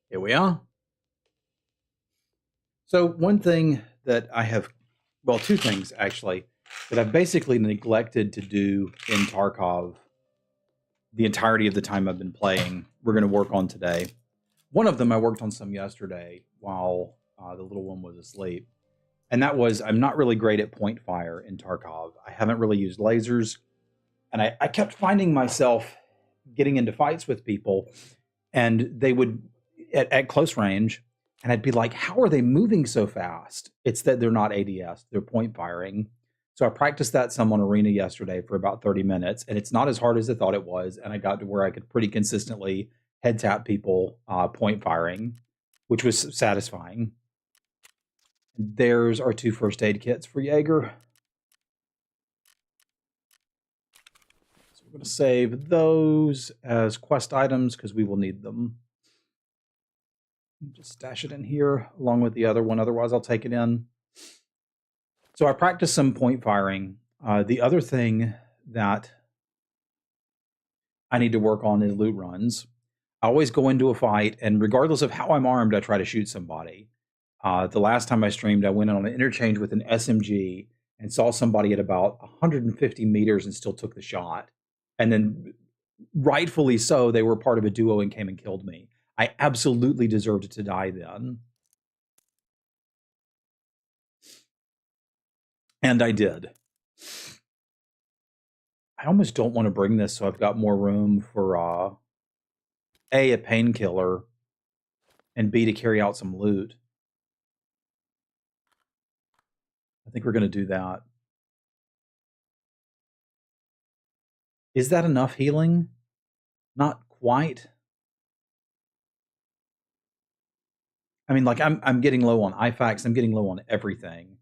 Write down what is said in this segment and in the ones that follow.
Here we are. So one thing that I have, well, two things actually, that I've basically neglected to do in Tarkov the entirety of the time I've been playing, we're going to work on today. One of them I worked on some yesterday while the little one was asleep. And that was I'm not really great at point fire in Tarkov. I haven't really used lasers. And I kept finding myself getting into fights with people, and they would, at close range, and I'd be like, how are they moving so fast? It's that they're not ADS, they're point firing. So I practiced that some on Arena yesterday for about 30 minutes, and it's not as hard as I thought it was. And I got to where I could pretty consistently head tap people point firing, which was satisfying. There's our 2 first aid kits for Jaeger. So we're going to save those as quest items because we will need them. Just stash it in here along with the other one. Otherwise, I'll take it in. So I practiced some point firing. The other thing that I need to work on is loot runs. I always go into a fight, and regardless of how I'm armed, I try to shoot somebody. The last time I streamed, I went on an interchange with an SMG and saw somebody at about 150 meters and still took the shot. And then, rightfully so, they were part of a duo and came and killed me. I absolutely deserved to die then. And I did. I almost don't want to bring this so I've got more room for A, a painkiller, and B, to carry out some loot. I think we're going to do that. Is that enough healing? Not quite. I mean, like I'm getting low on IFAX. I'm getting low on everything.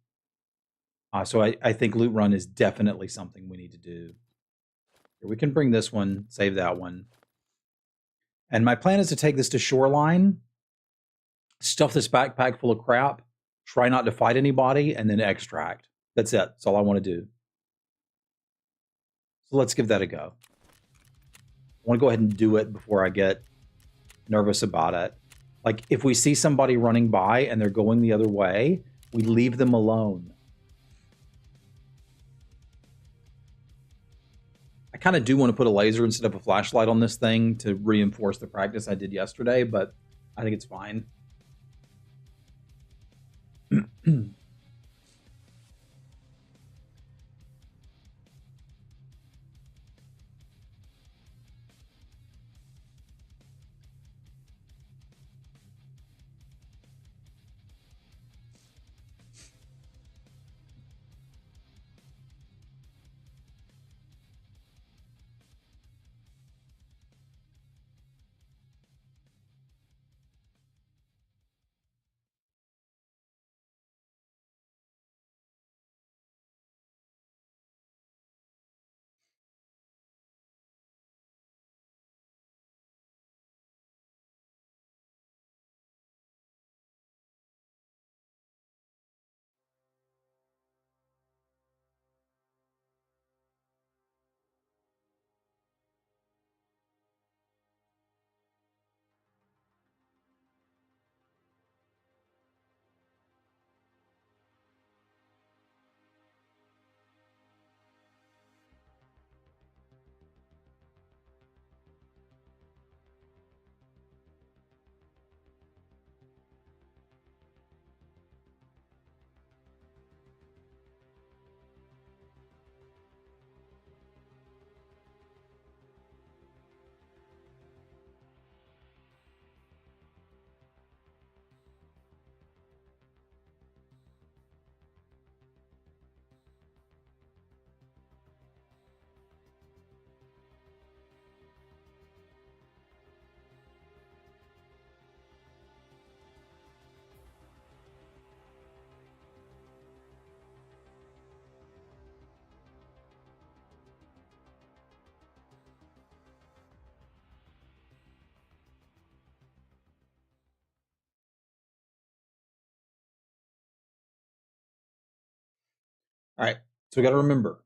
So I think loot run is definitely something we need to do. Here, we can bring this one, save that one. And my plan is to take this to Shoreline, stuff this backpack full of crap, try not to fight anybody, and then extract. That's it. That's all I want to do. So let's give that a go. I want to go ahead and do it before I get nervous about it. Like, if we see somebody running by and they're going the other way, we leave them alone. I kind of do want to put a laser instead of a flashlight on this thing to reinforce the practice I did yesterday, but I think it's fine. All right. So we got to remember,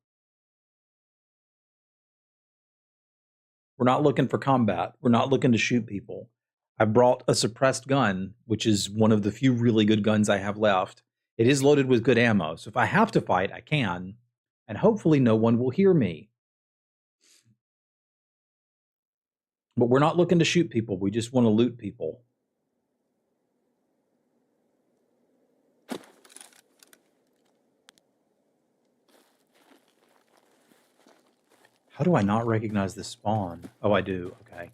we're not looking for combat. We're not looking to shoot people. I brought a suppressed gun, which is one of the few really good guns I have left. It is loaded with good ammo. So if I have to fight, I can. And hopefully no one will hear me. But we're not looking to shoot people. We just want to loot people. How do I not recognize this spawn? Oh, I do. Okay.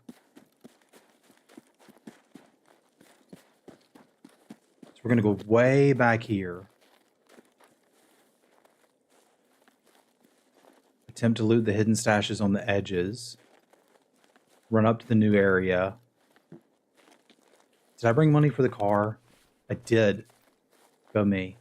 So we're going to go way back here. Attempt to loot the hidden stashes on the edges. Run up to the new area. Did I bring money for the car? I did. Go me.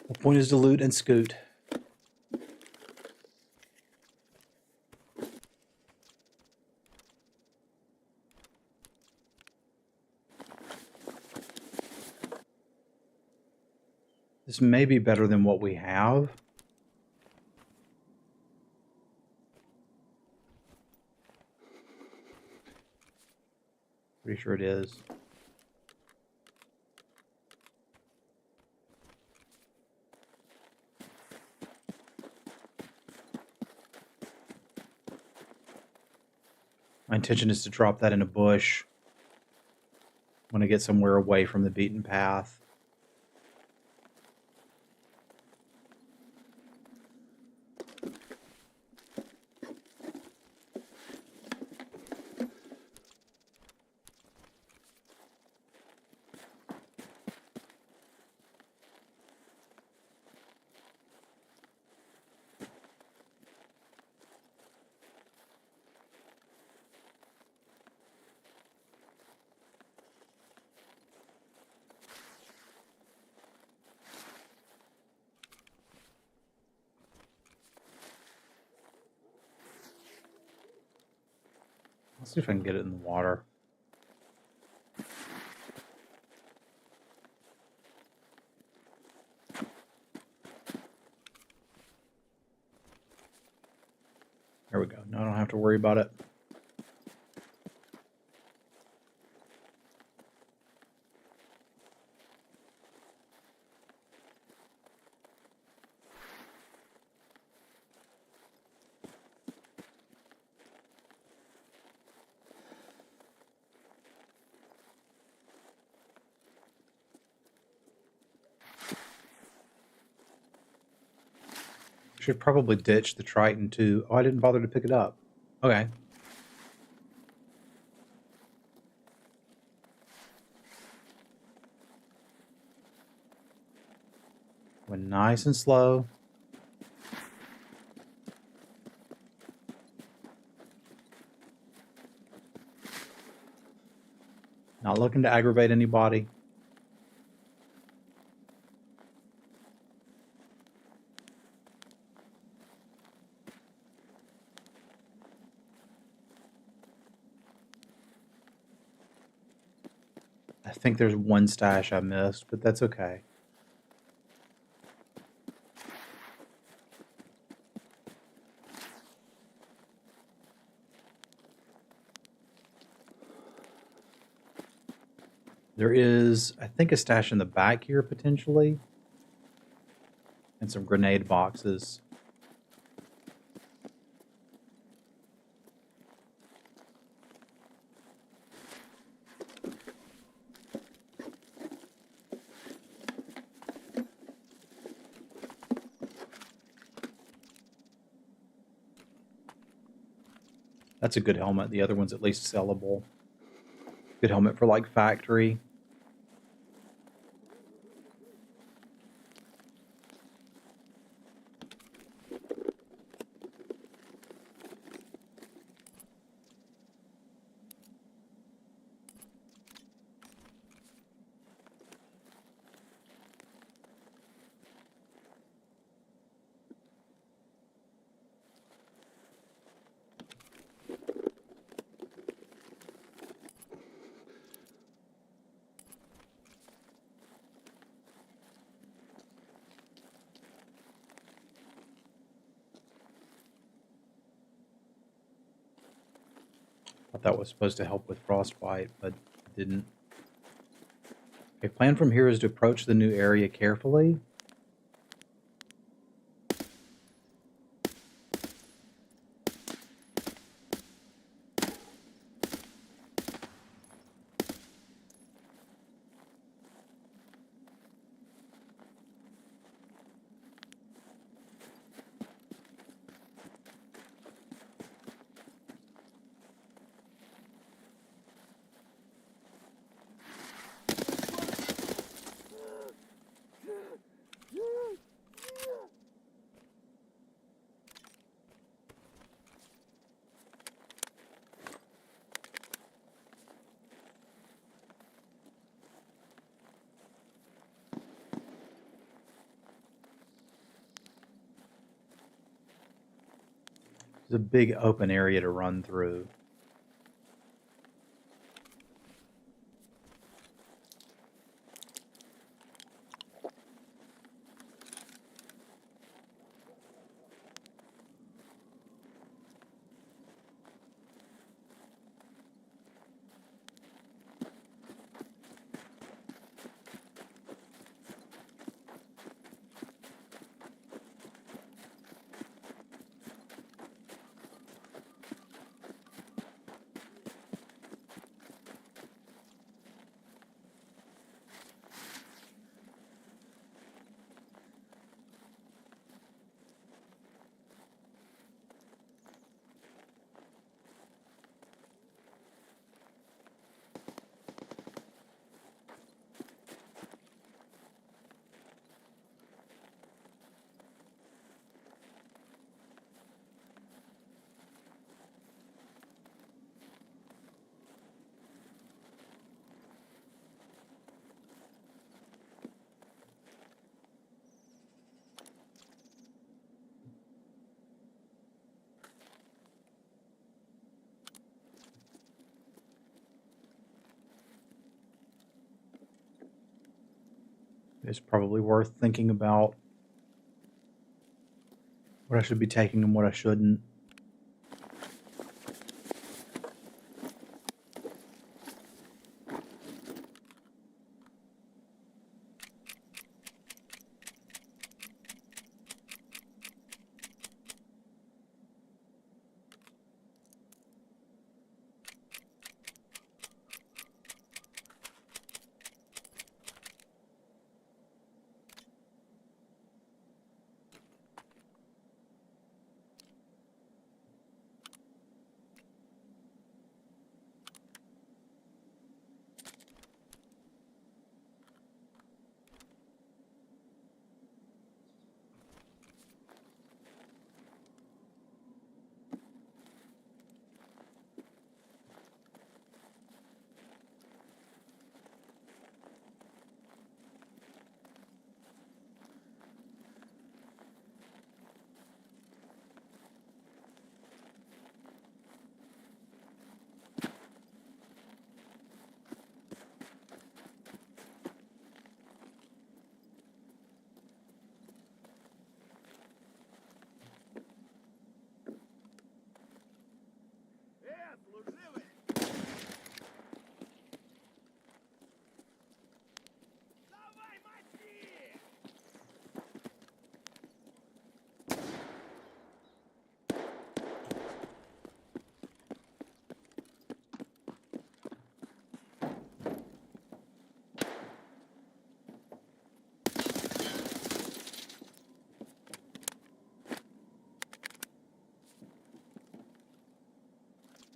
The point is to loot and scoot. This may be better than what we have. Pretty sure it is. My intention is to drop that in a bush. I want to get somewhere away from the beaten path. Let's see if I can get it in the water. There we go. Now I don't have to worry about it. Should probably ditch the Triton too. Oh, I didn't bother to pick it up. Okay. Went nice and slow. Not looking to aggravate anybody. I think there's one stash I missed, but that's okay. There is, I think, a stash in the back here, potentially. And some grenade boxes. That's a good helmet. The other one's at least sellable. Good helmet for like factory. Thought that was supposed to help with frostbite, but it didn't. Okay, plan from here is to approach the new area carefully. There's a big open area to run through. It's probably worth thinking about what I should be taking and what I shouldn't.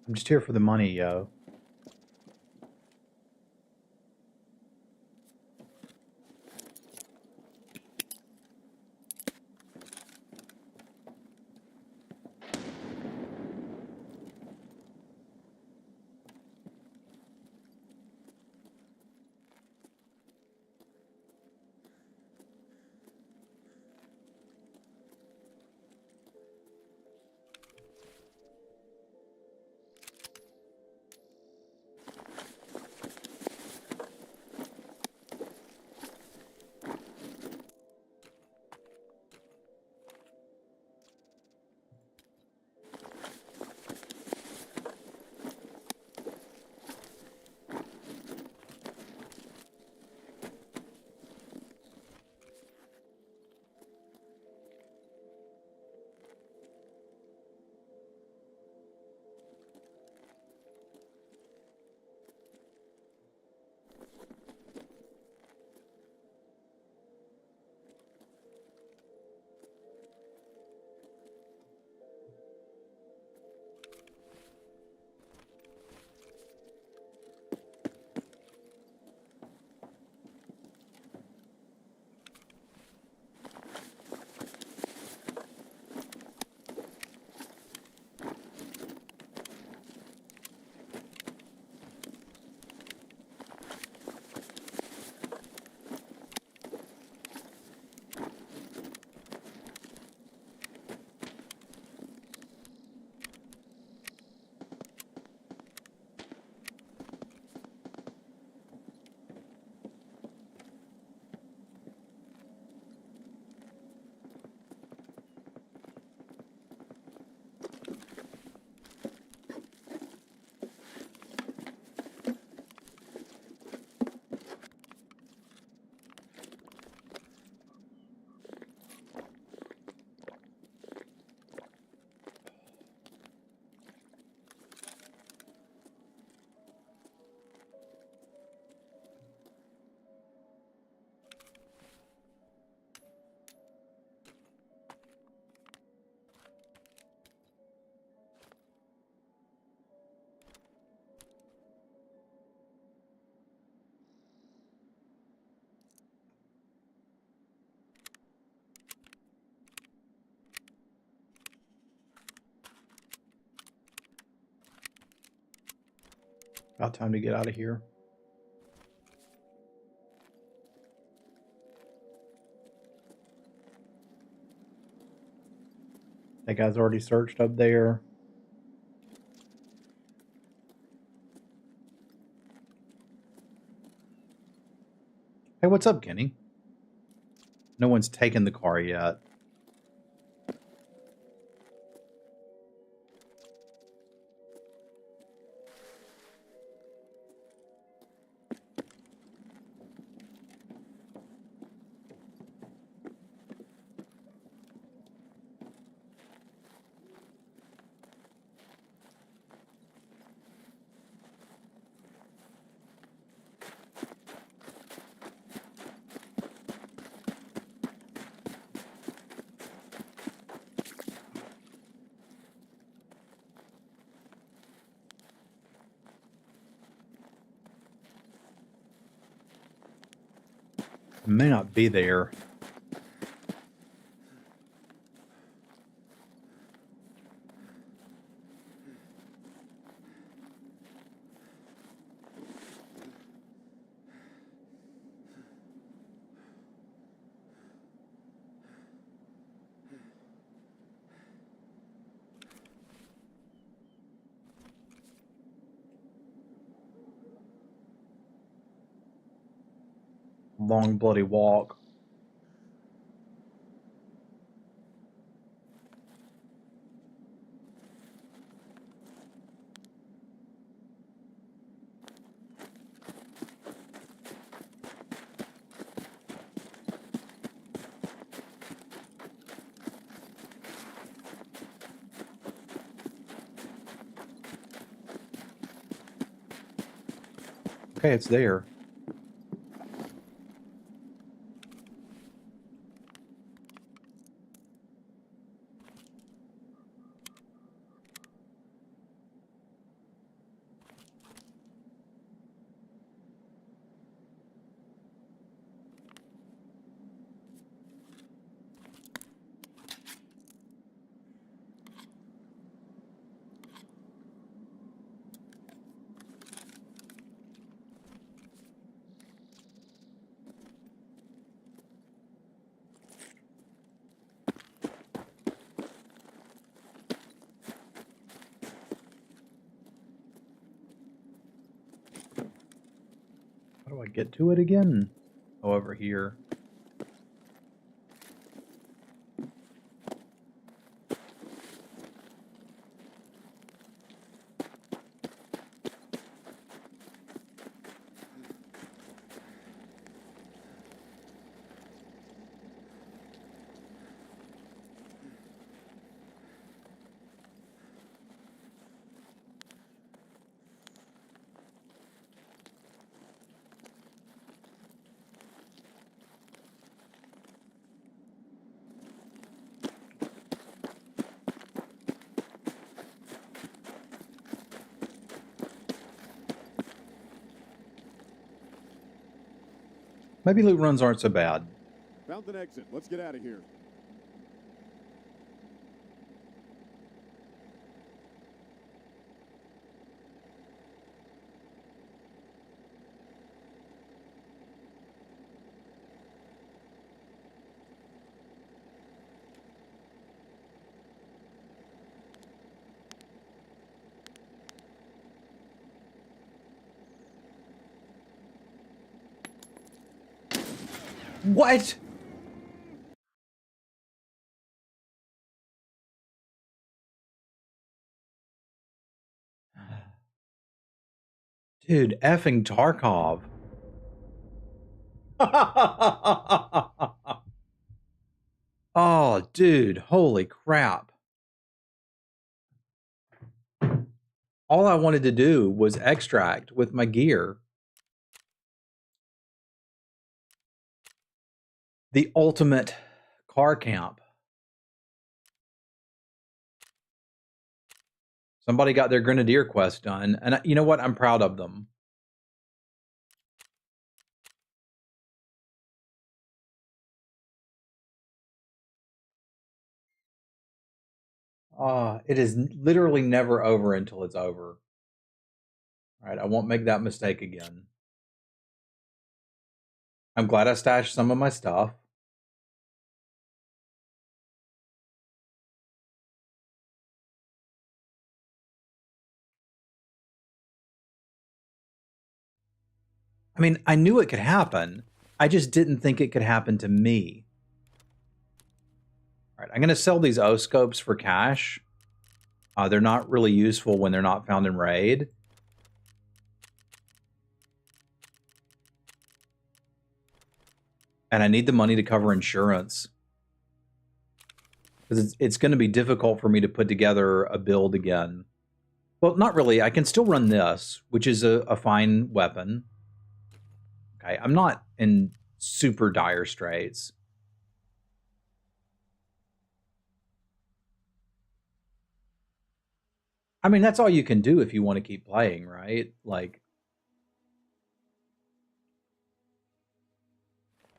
I'm just here for the money, yo. About time to get out of here. That guy's already searched up there. Hey, what's up, Kenny? No one's taken the car yet. It may not be there. Long bloody walk. Okay, it's there. How do I get to it again? Oh, over here. Maybe loot runs aren't so bad. Found an exit. Let's get out of here. What? Dude, effing Tarkov. Oh, dude, holy crap. All I wanted to do was extract with my gear. The ultimate car camp. Somebody got their Grenadier quest done, and you know what? I'm proud of them. It is literally never over until it's over. All right, I won't make that mistake again. I'm glad I stashed some of my stuff. I mean, I knew it could happen. I just didn't think it could happen to me. All right, I'm going to sell these O-scopes for cash. They're not really useful when they're not found in raid. And I need the money to cover insurance. Because it's going to be difficult for me to put together a build again. Well, not really. I can still run this, which is a fine weapon. Okay, I'm not in super dire straits. I mean, that's all you can do if you want to keep playing, right? Like,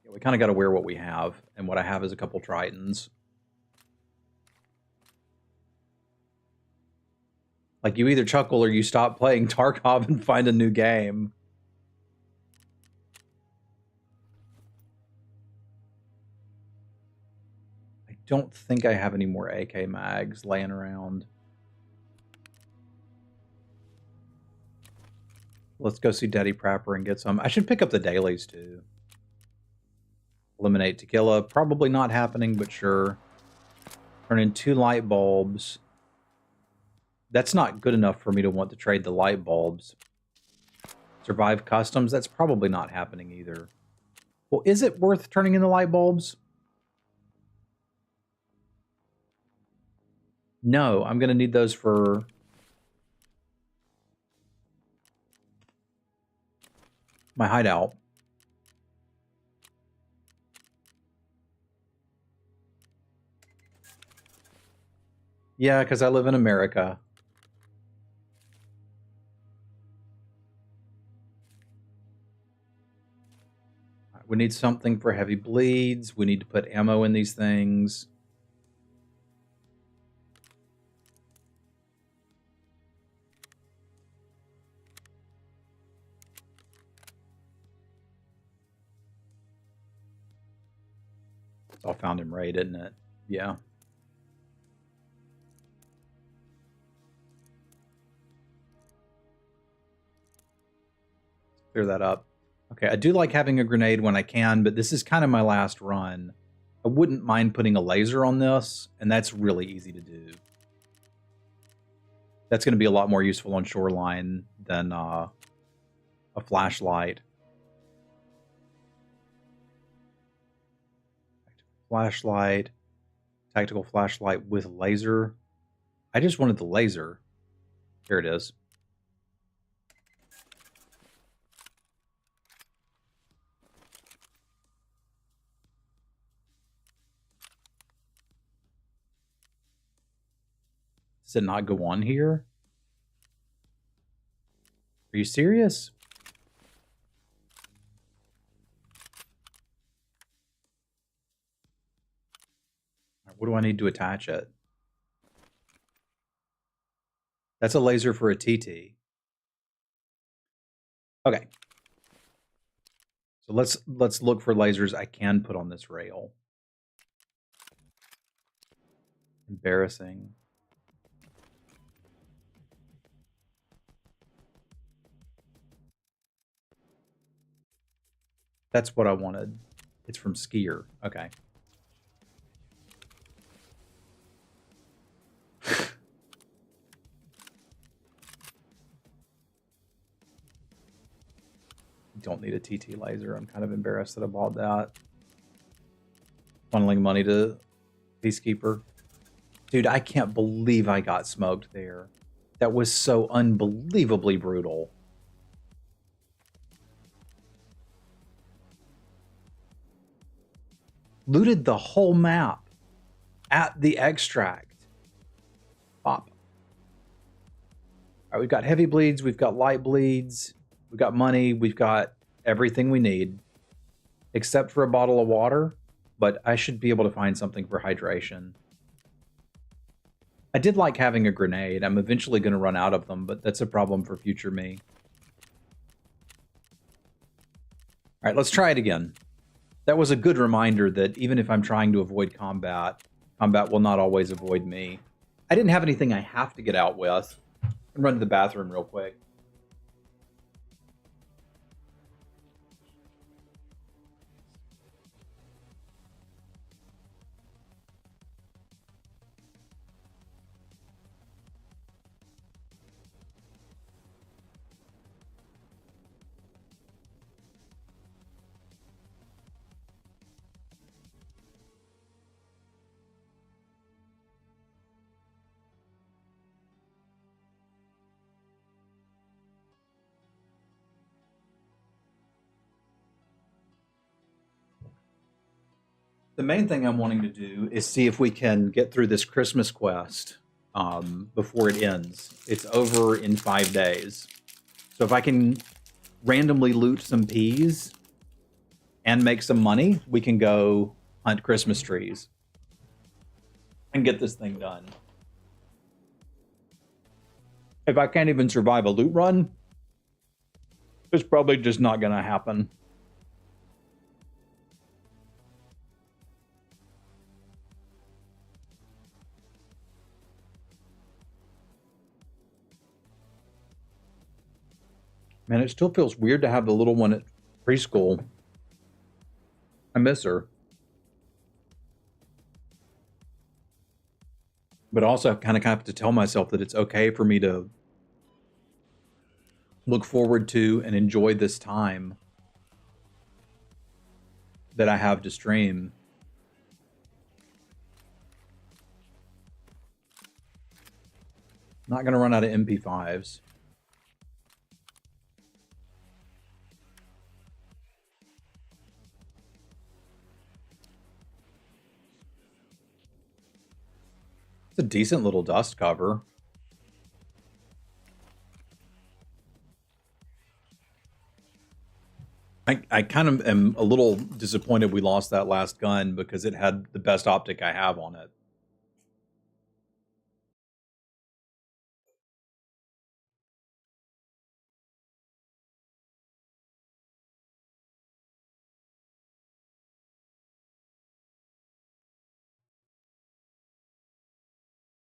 we kind of got to wear what we have, and what I have is a couple Tritons. Like, you either chuckle or you stop playing Tarkov and find a new game. I don't think I have any more AK mags laying around. Let's go see Daddy Prapper and get some. I should pick up the dailies, too. Eliminate Tequila. Probably not happening, but sure. Turn in 2 light bulbs. That's not good enough for me to want to trade the light bulbs. Survive customs. That's probably not happening either. Well, is it worth turning in the light bulbs? No, I'm going to need those for... my hideout. Yeah, because I live in America. We need something for heavy bleeds. We need to put ammo in these things. It's all found in raid, isn't it? Yeah. Clear that up. Okay, I do like having a grenade when I can, but this is kind of my last run. I wouldn't mind putting a laser on this, and that's really easy to do. That's going to be a lot more useful on shoreline than a flashlight. Flashlight, tactical flashlight with laser. I just wanted the laser. Here it is. Does it not go on here? Are you serious? What do I need to attach it? That's a laser for a TT. Okay. So let's look for lasers I can put on this rail. Embarrassing. That's what I wanted. It's from Skier. Okay. Don't need a TT laser. I'm kind of embarrassed that I bought that. Funneling money to Peacekeeper. Dude, I can't believe I got smoked there. That was so unbelievably brutal. Looted the whole map at the extract. Pop. All right, we've got heavy bleeds. We've got light bleeds. We've got money. We've got everything we need. Except for a bottle of water. But I should be able to find something for hydration. I did like having a grenade. I'm eventually going to run out of them, but that's a problem for future me. All right, let's try it again. That was a good reminder that even if I'm trying to avoid combat, combat will not always avoid me. I didn't have anything I have to get out with. I'm run to the bathroom real quick. The main thing I'm wanting to do is see if we can get through this Christmas quest before it ends. It's over in 5 days. So if I can randomly loot some peas and make some money, we can go hunt Christmas trees and get this thing done. If I can't even survive a loot run, it's probably just not going to happen. Man, it still feels weird to have the little one at preschool. I miss her. But also kind of have to tell myself that it's okay for me to look forward to and enjoy this time that I have to stream. Not going to run out of MP5s. It's a decent little dust cover. I kind of am a little disappointed we lost that last gun because it had the best optic I have on it.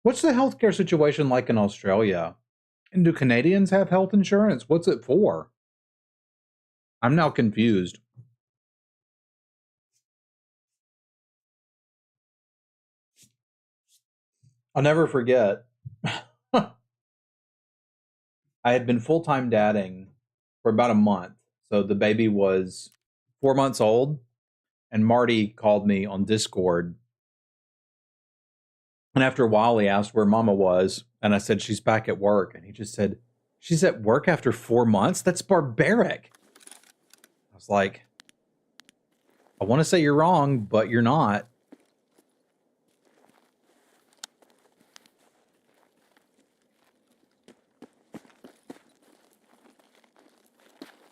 What's the healthcare situation like in Australia? And do Canadians have health insurance? What's it for? I'm now confused. I'll never forget. I had been full-time dadding for about a month. So the baby was 4 months old, and Marty called me on Discord. And after a while, he asked where Mama was, and I said she's back at work. And he just said, "She's at work after 4 months? That's barbaric." I was like, "I want to say you're wrong, but you're not."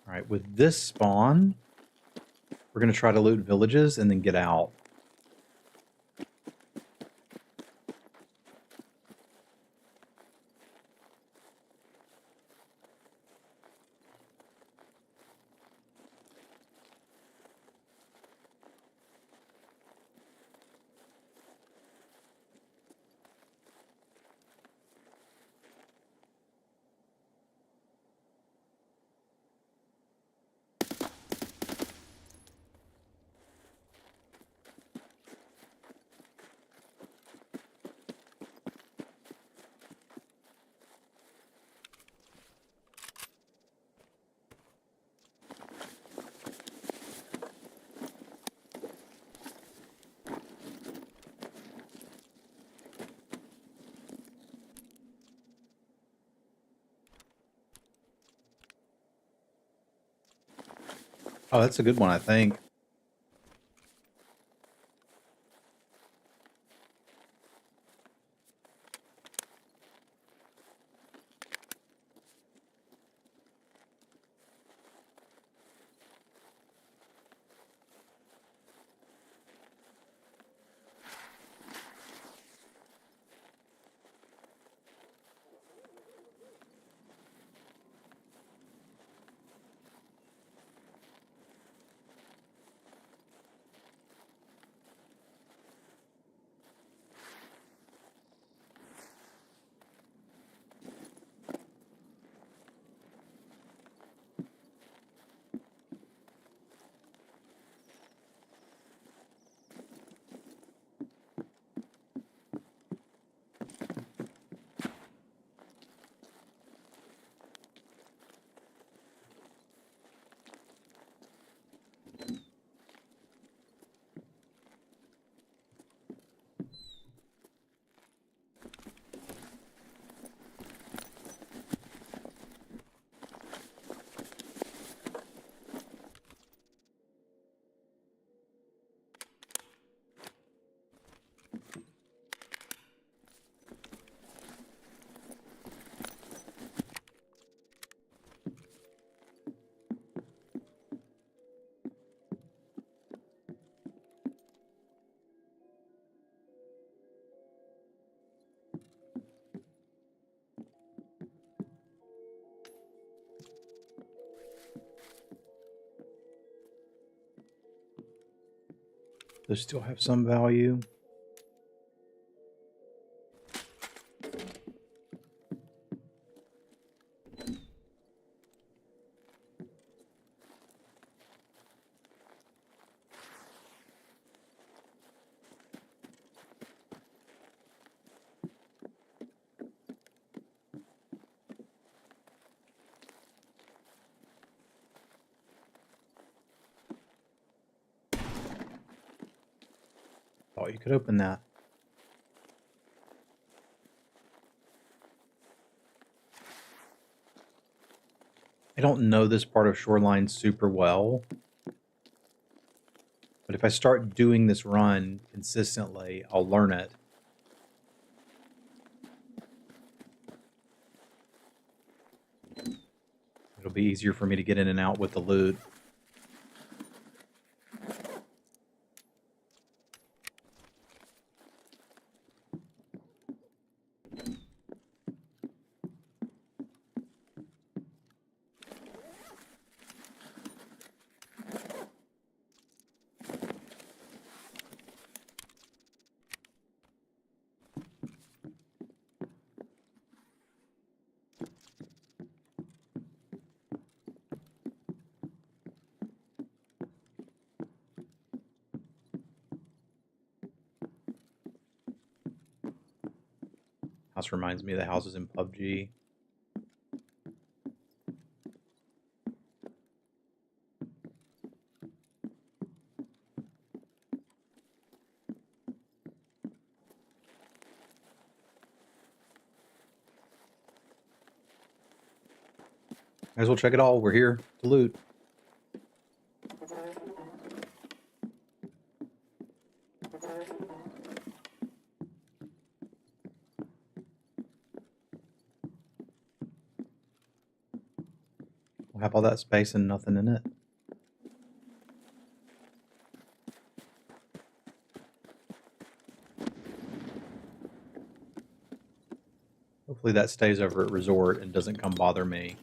All right, with this spawn, we're going to try to loot villages and then get out. Oh, that's a good one, I think. Those still have some value. Oh, you could open that. I don't know this part of Shoreline super well, but if I start doing this run consistently, I'll learn it. It'll be easier for me to get in and out with the loot. House reminds me of the houses in PUBG. Might as well check it all. We're here to loot. We'll have all that space and nothing in it. Hopefully that stays over at Resort and doesn't come bother me.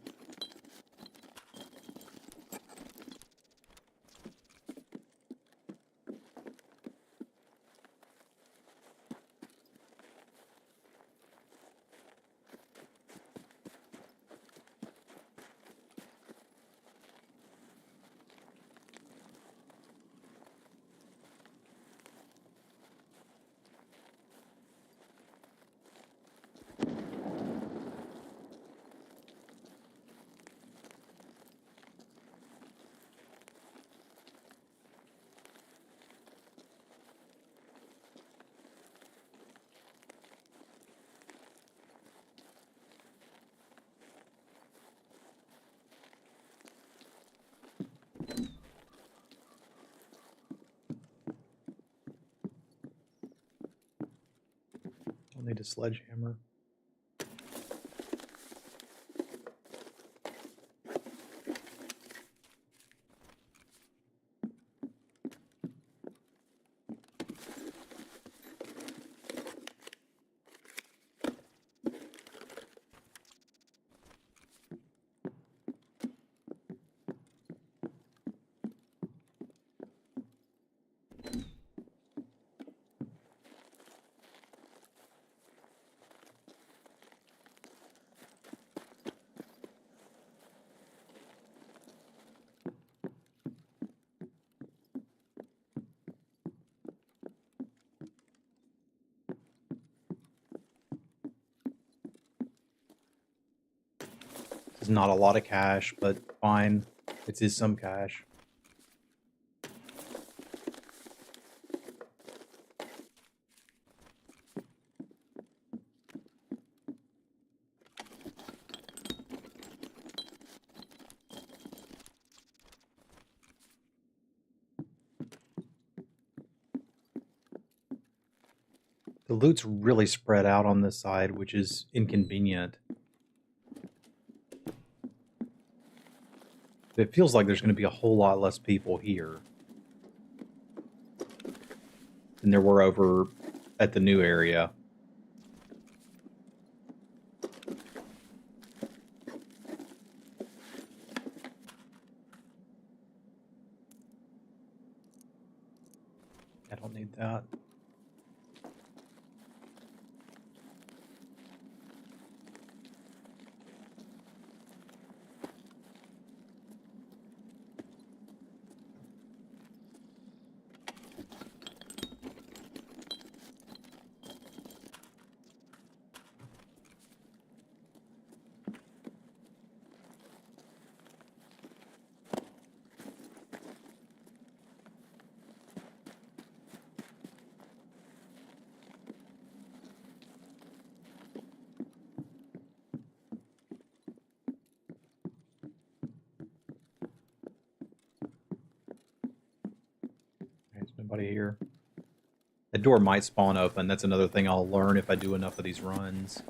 I'll need a sledgehammer. It's not a lot of cash, but fine. It is some cash. The loot's really spread out on this side, which is inconvenient. It feels like there's going to be a whole lot less people here than there were over at the new area. I don't need that. There's nobody here. The door might spawn open. That's another thing I'll learn if I do enough of these runs.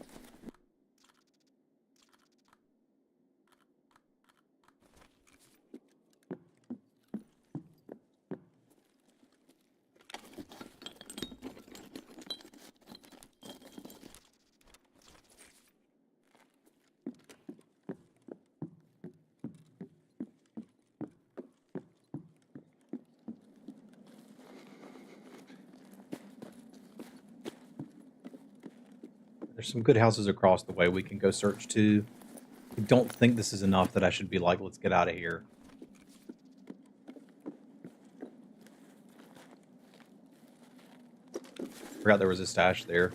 There's some good houses across the way we can go search too. I don't think this is enough that I should be like, let's get out of here. Forgot there was a stash there.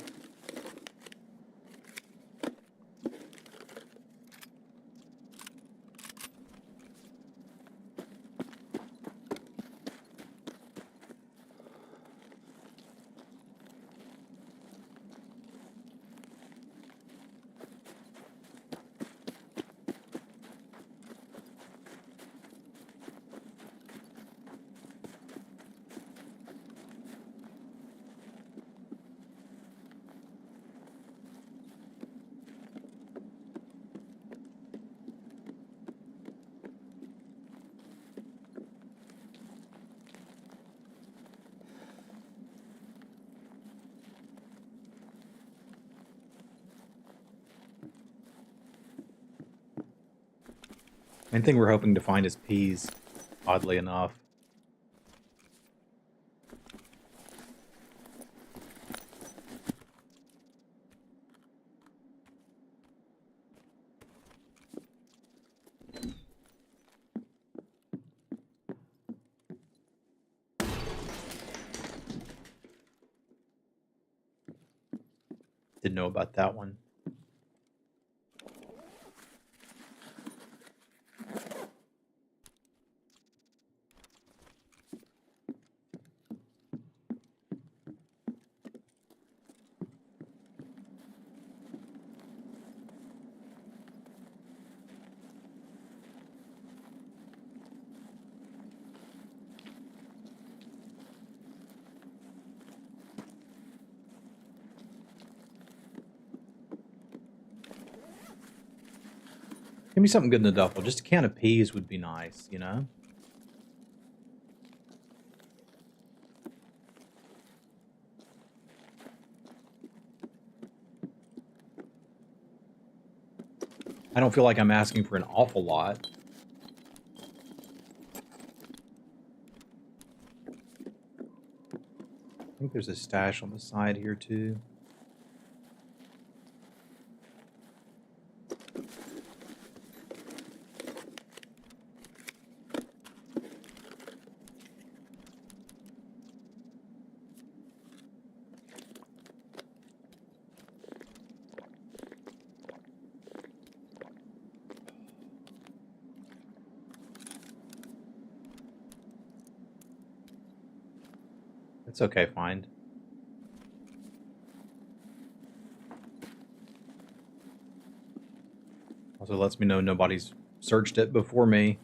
Main thing we're hoping to find is peas, oddly enough. Didn't know about that one. Give me something good in the duffel. Just a can of peas would be nice, you know? I don't feel like I'm asking for an awful lot. I think there's a stash on the side here too. It's okay, find. Also lets me know nobody's searched it before me.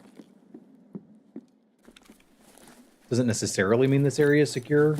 Doesn't necessarily mean this area is secure.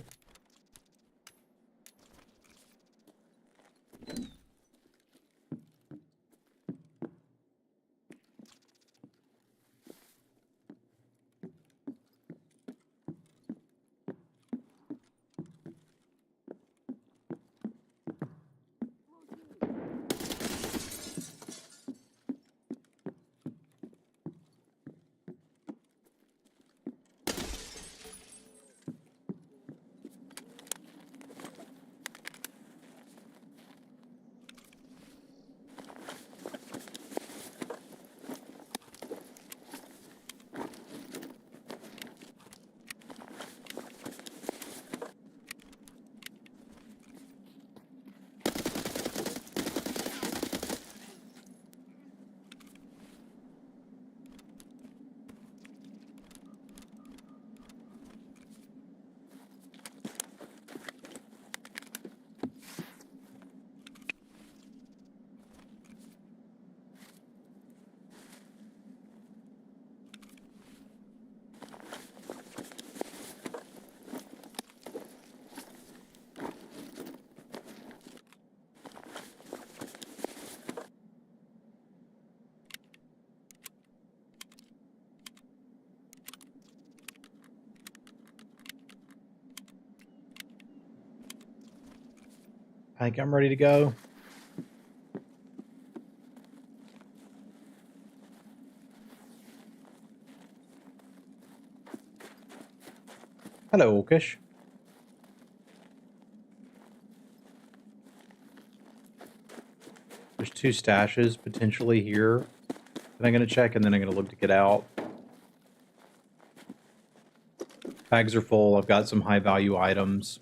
I think I'm ready to go. Hello, Orkish. There's 2 stashes potentially here that I'm going to check, and then I'm going to look to get out. Bags are full. I've got some high-value items.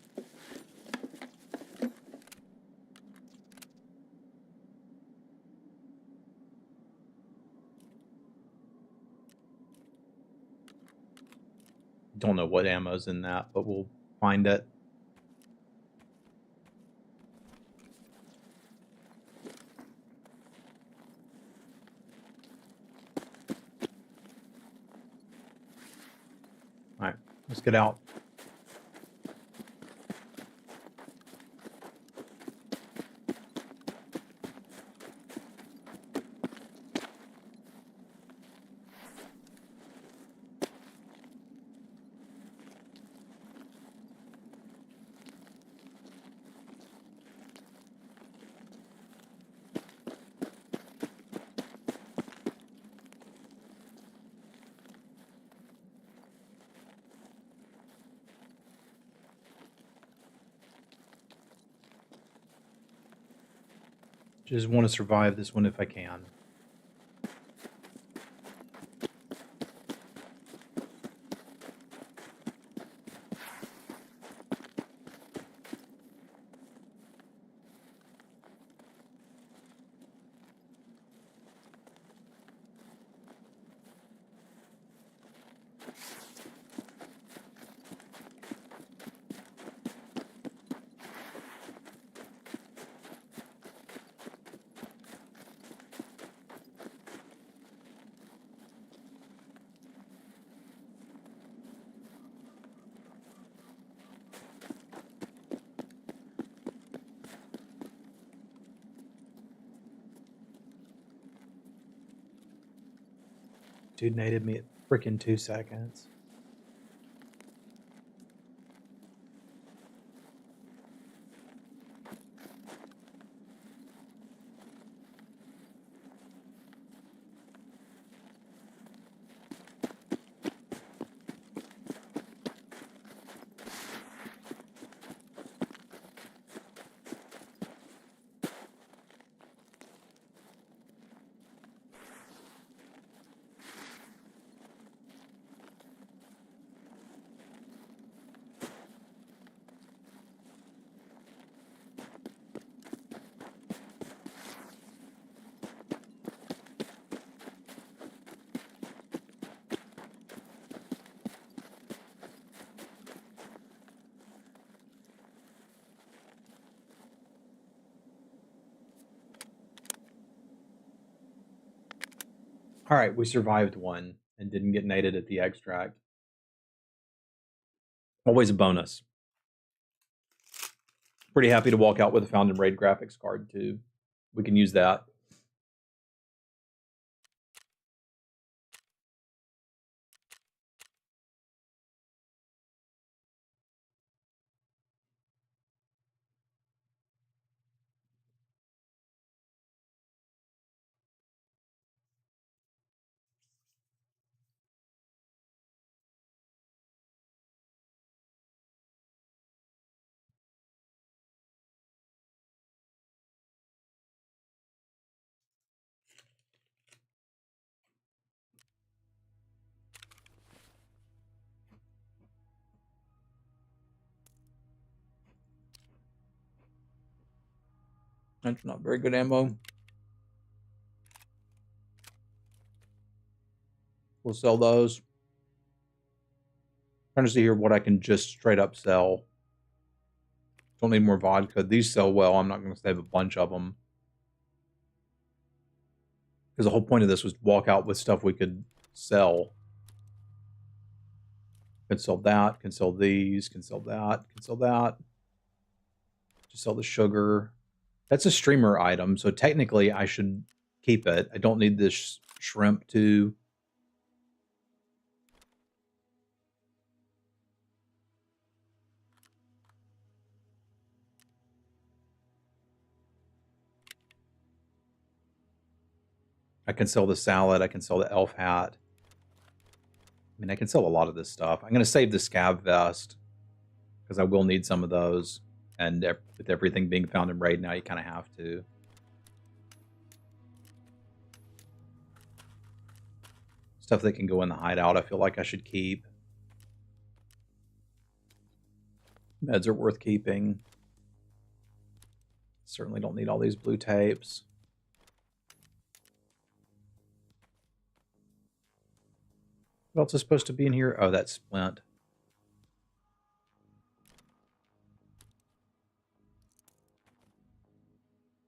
Don't know what ammo's in that, but we'll find it. All right, let's get out. Just want to survive this one if I can. Dude naded me at freaking 2 seconds. All right, we survived one and didn't get naded at the extract. Always a bonus. Pretty happy to walk out with a Found and Raid graphics card too. We can use that. That's not very good ammo. We'll sell those. Trying to see here what I can just straight up sell. Don't need more vodka. These sell well. I'm not going to save a bunch of them. Because the whole point of this was to walk out with stuff we could sell. Can sell that, can sell these, can sell that, can sell that. Just sell the sugar. That's a streamer item, so technically I should keep it. I don't need this shrimp too. I can sell the salad. I can sell the elf hat. I mean, I can sell a lot of this stuff. I'm going to save the scab vest because I will need some of those. And with everything being found in raid now, you kind of have to. Stuff that can go in the hideout, I feel like I should keep. Meds are worth keeping. Certainly don't need all these blue tapes. What else is supposed to be in here? Oh, that's splint.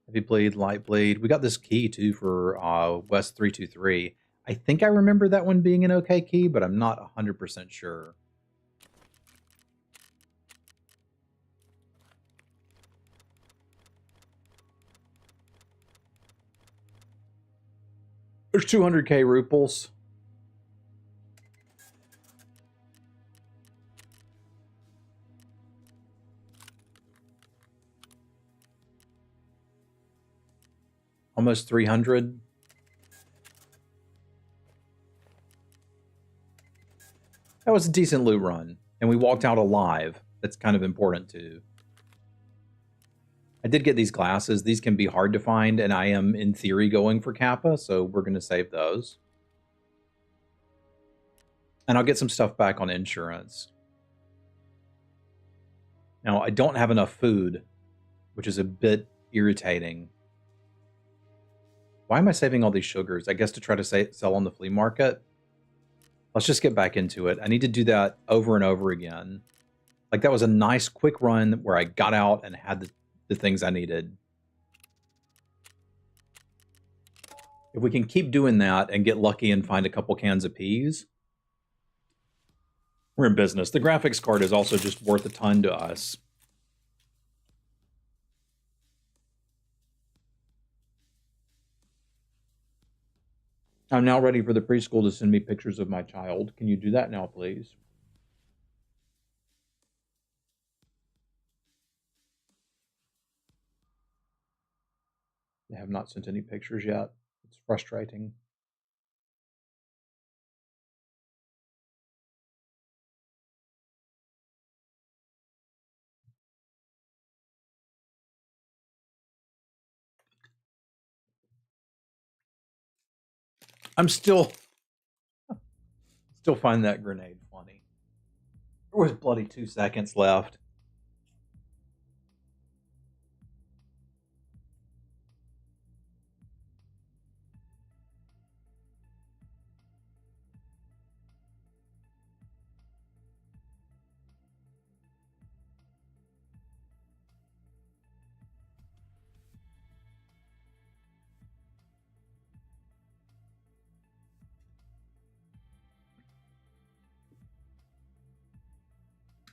Heavy bleed, light bleed. We got this key too for West 323. I think I remember that one being an okay key, but I'm not 100% sure. There's 200k ruples. Almost 300. That was a decent loot run, and we walked out alive. That's kind of important too. I did get these glasses. These can be hard to find, and I am, in theory, going for Kappa, so we're going to save those. And I'll get some stuff back on insurance. Now, I don't have enough food, which is a bit irritating. Why am I saving all these sugars? I guess to try to sell on the flea market. Let's just get back into it. I need to do that over and over again. Like, that was a nice quick run where I got out and had the things I needed. If we can keep doing that and get lucky and find a couple cans of peas, we're in business. The graphics card is also just worth a ton to us. I'm now ready for the preschool to send me pictures of my child. Can you do that now, please? They have not sent any pictures yet. It's frustrating. I'm still find that grenade funny. There was bloody 2 seconds left.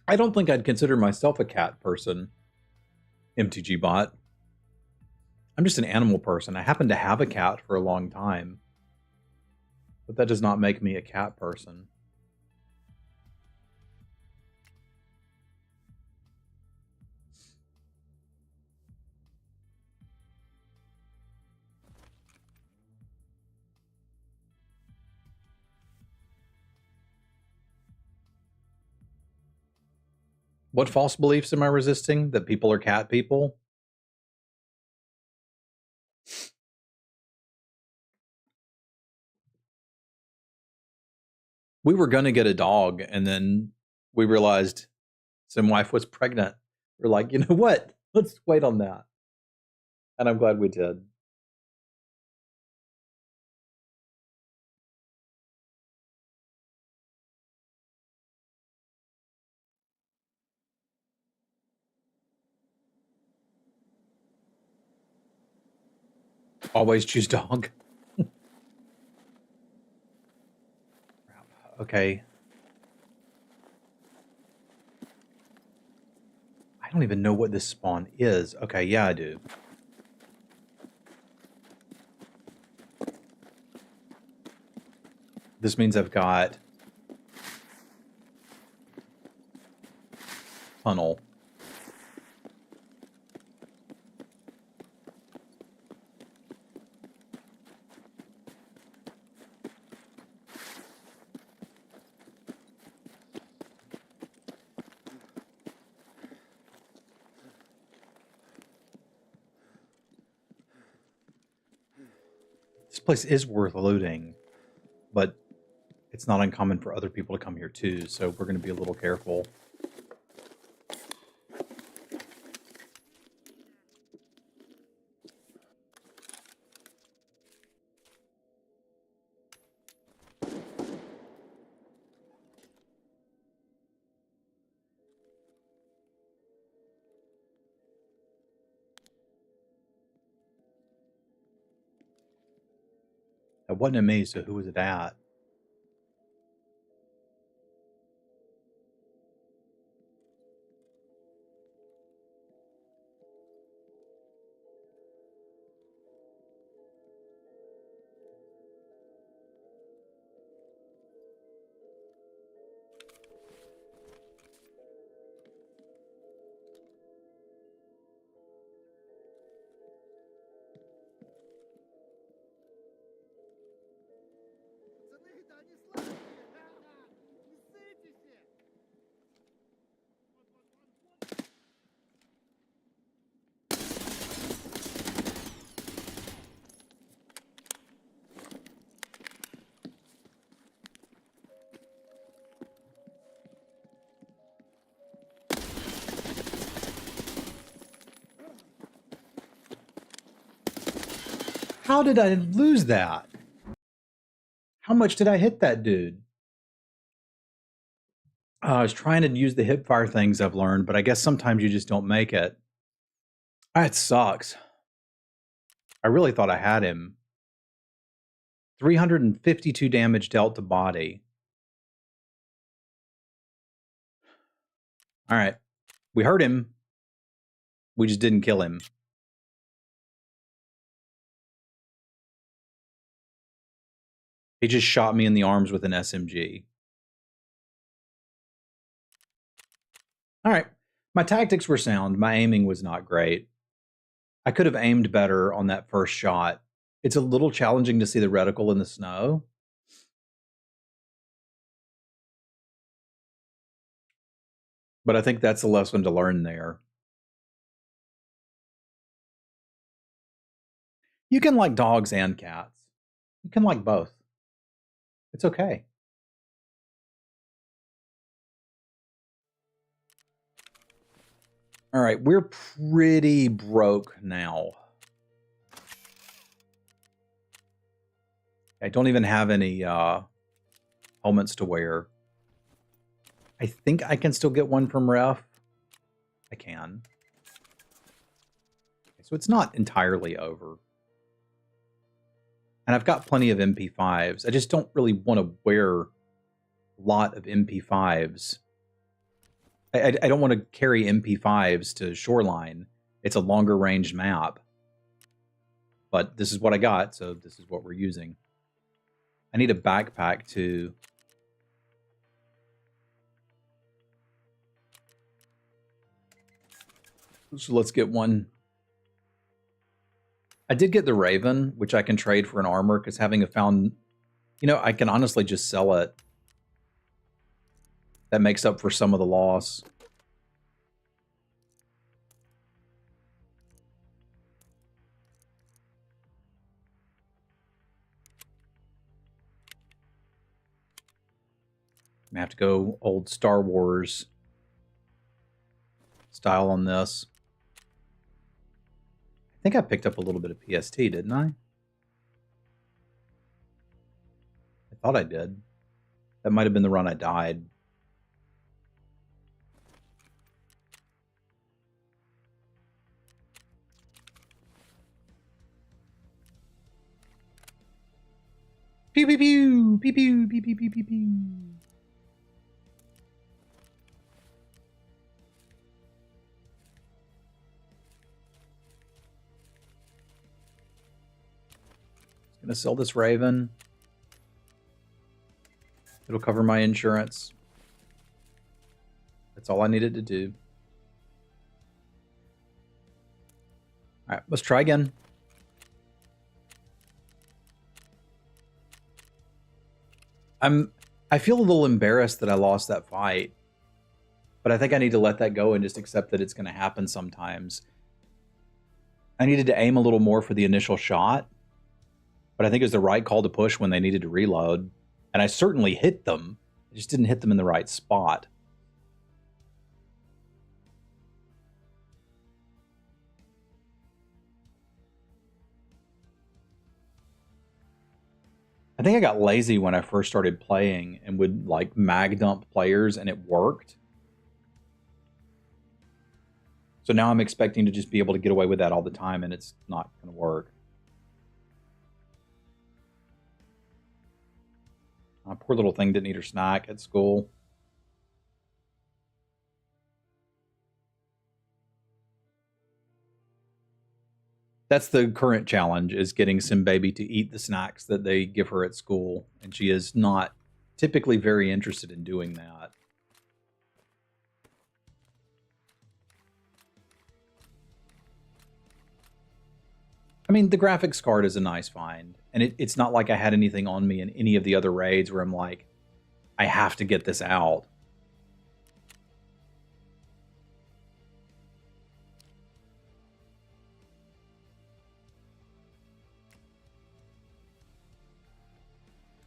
I don't think I'd consider myself a cat person, MTG bot. I'm just an animal person. I happen to have a cat for a long time, but that does not make me a cat person. What false beliefs am I resisting? That people are cat people? We were going to get a dog, and then we realized some wife was pregnant. We're like, you know what? Let's wait on that. And I'm glad we did. Always choose dog. Okay. I don't even know what this spawn is. Okay, yeah, I do. This means I've got tunnel. This place is worth looting, but it's not uncommon for other people to come here too, so we're going to be a little careful. That wasn't at me, so who was it at? How did I lose that? How much did I hit that dude? I was trying to use the hip fire things I've learned, but I guess sometimes you just don't make it. That sucks. I really thought I had him. 352 damage dealt to body. All right. We hurt him. We just didn't kill him. He just shot me in the arms with an SMG. All right. My tactics were sound. My aiming was not great. I could have aimed better on that first shot. It's a little challenging to see the reticle in the snow. But I think that's a lesson to learn there. You can like dogs and cats. You can like both. It's okay. All right, we're pretty broke now. I don't even have any helmets to wear. I think I can still get one from Ref. I can. So it's not entirely over. And I've got plenty of MP5s. I just don't really want to wear a lot of MP5s. I don't want to carry MP5s to Shoreline. It's a longer range map. But this is what I got, so this is what we're using. I need a backpack too. So let's get one. I did get the Raven, which I can trade for an armor, because having a found... You know, I can honestly just sell it. That makes up for some of the loss. I have to go old Star Wars style on this. I think I picked up a little bit of PST, didn't I? I thought I did. That might have been the run I died. Pew pew pew pew pew pew pew pew pew pew. Gonna sell this Raven. It'll cover my insurance. That's all I needed to do. All right, let's try again. I feel a little embarrassed that I lost that fight, but I think I need to let that go and just accept that it's going to happen sometimes. I needed to aim a little more for the initial shot. but I think it was the right call to push when they needed to reload. And I certainly hit them. I just didn't hit them in the right spot. I think I got lazy when I first started playing and would like mag dump players and it worked. So now I'm expecting to just be able to get away with that all the time and it's not going to work. My poor little thing didn't eat her snack at school. That's the current challenge, is getting Sim Baby to eat the snacks that they give her at school. And she is not typically very interested in doing that. I mean, the graphics card is a nice find. And it's not like I had anything on me in any of the other raids where I'm like, I have to get this out.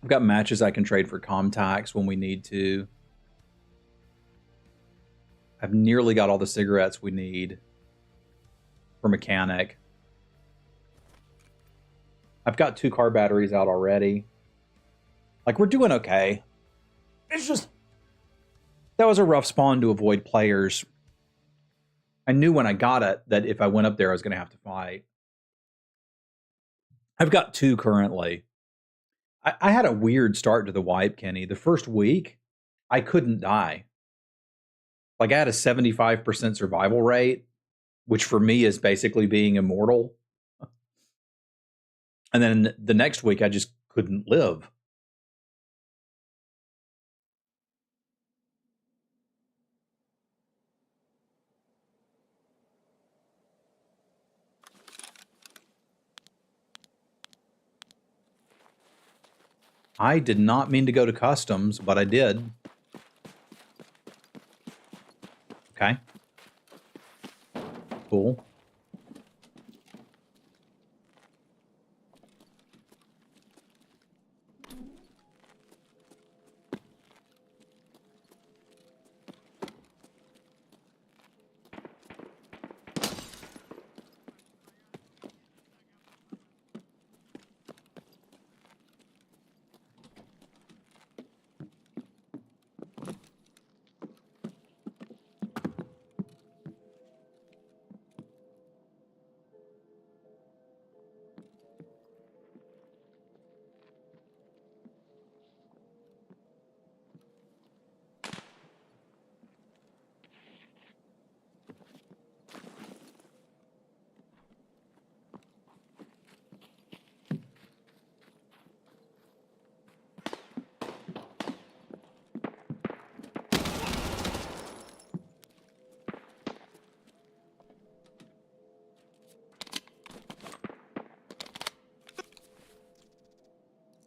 I've got matches I can trade for contacts when we need to. I've nearly got all the cigarettes we need for mechanic. I've got 2 car batteries out already. Like, we're doing okay. It's just, that was a rough spawn to avoid players. I knew when I got it that if I went up there, I was going to have to fight. I've got 2 currently. I had a weird start to the wipe, Kenny. The first week, I couldn't die. Like, I had a 75% survival rate, which for me is basically being immortal. And then the next week, I just couldn't live. I did not mean to go to customs, but I did. Okay. Cool.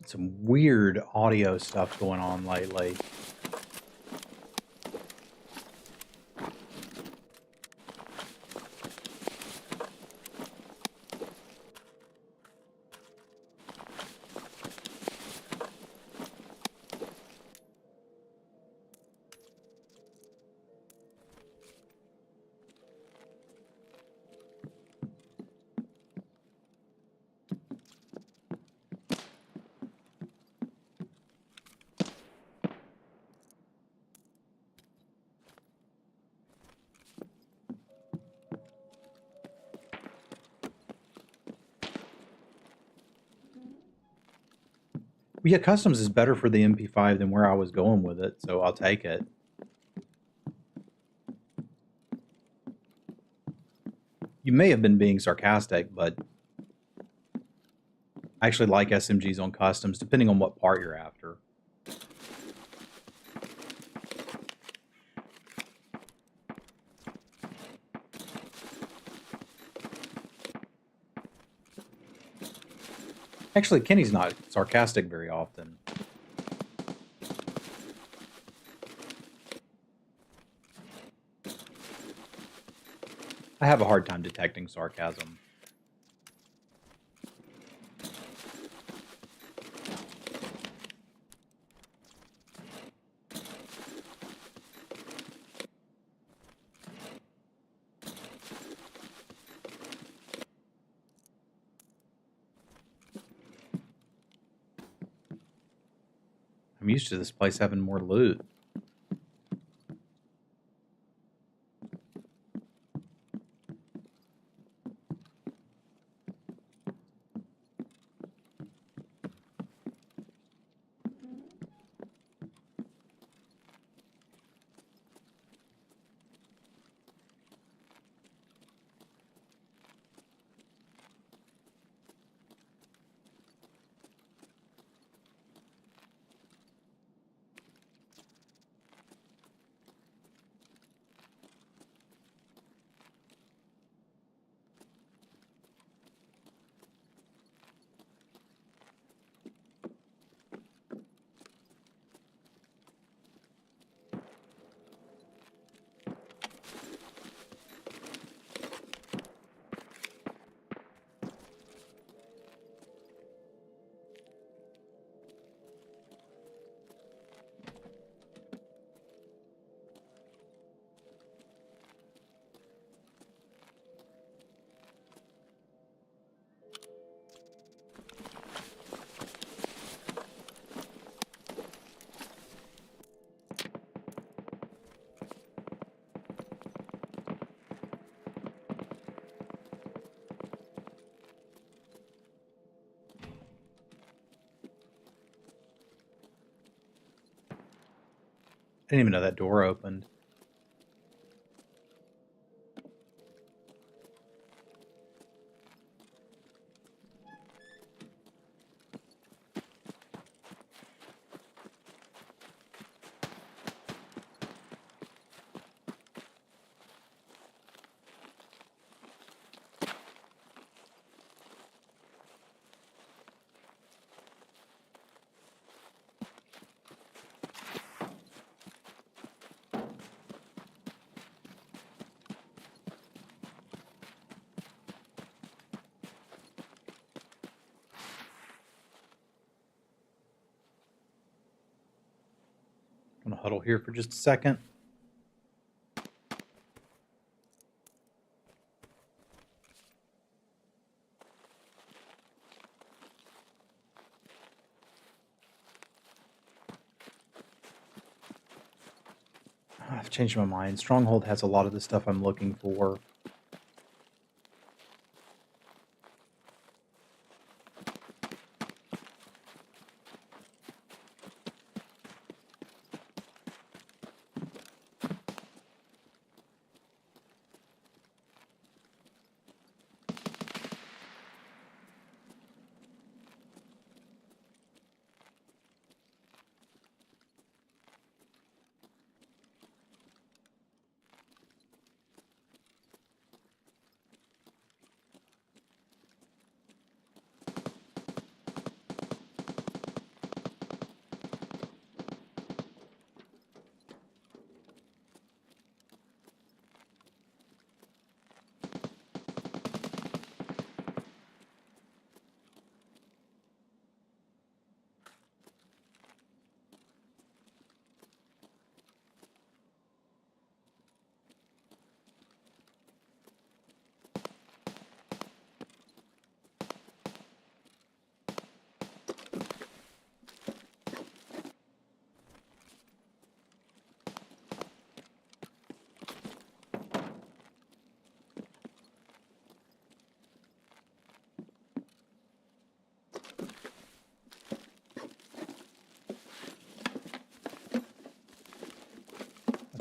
Some weird audio stuff going on lately. Yeah, customs is better for the MP5 than where I was going with it, so I'll take it. You may have been being sarcastic, but I actually like SMGs on customs, depending on what part you're after. Actually, Kenny's not sarcastic very often. I have a hard time detecting sarcasm. used to this place having more loot. I didn't even know that door opened. I'm gonna huddle here for just a second. I've changed my mind. Stronghold has a lot of the stuff I'm looking for.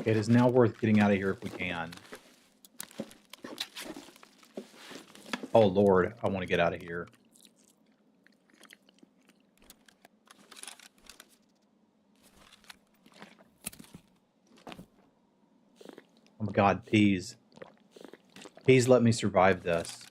Okay, it is now worth getting out of here if we can. Oh Lord, I want to get out of here. Oh my God, please. Please let me survive this.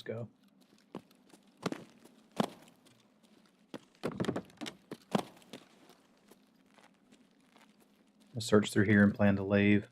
go. I'll search through here and plan to leave.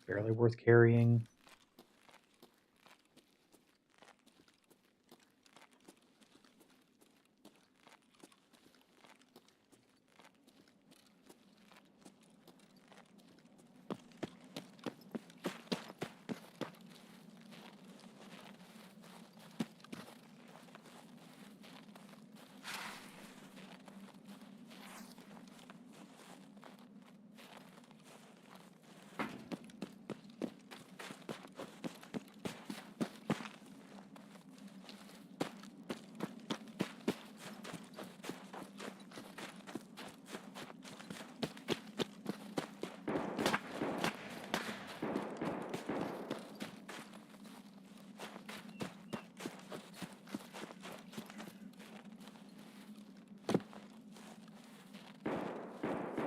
Barely worth carrying.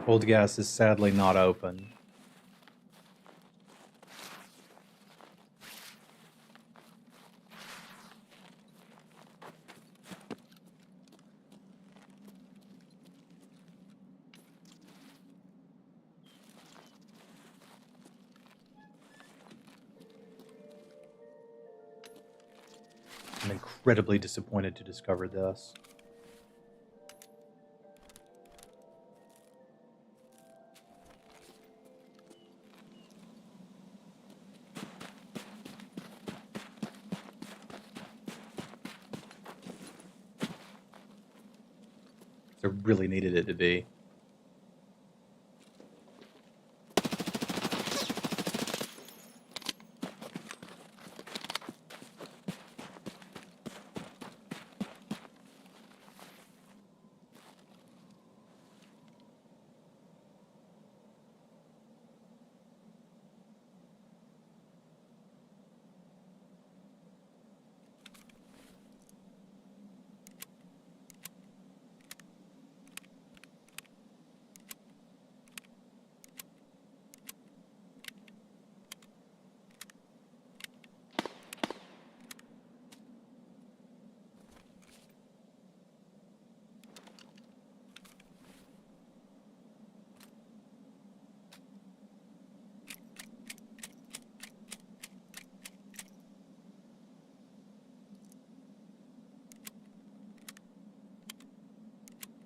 Cold gas is sadly not open. I'm incredibly disappointed to discover this. I really needed it to be.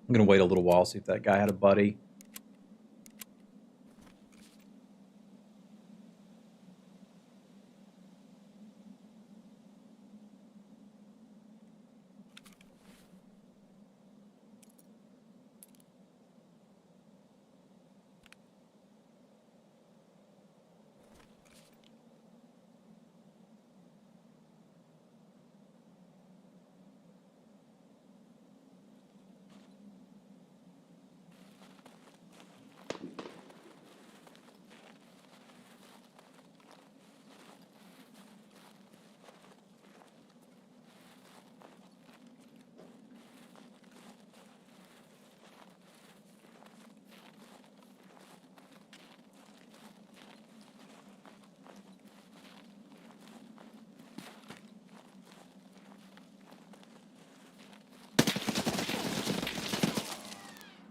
I'm going to wait a little while, see if that guy had a buddy.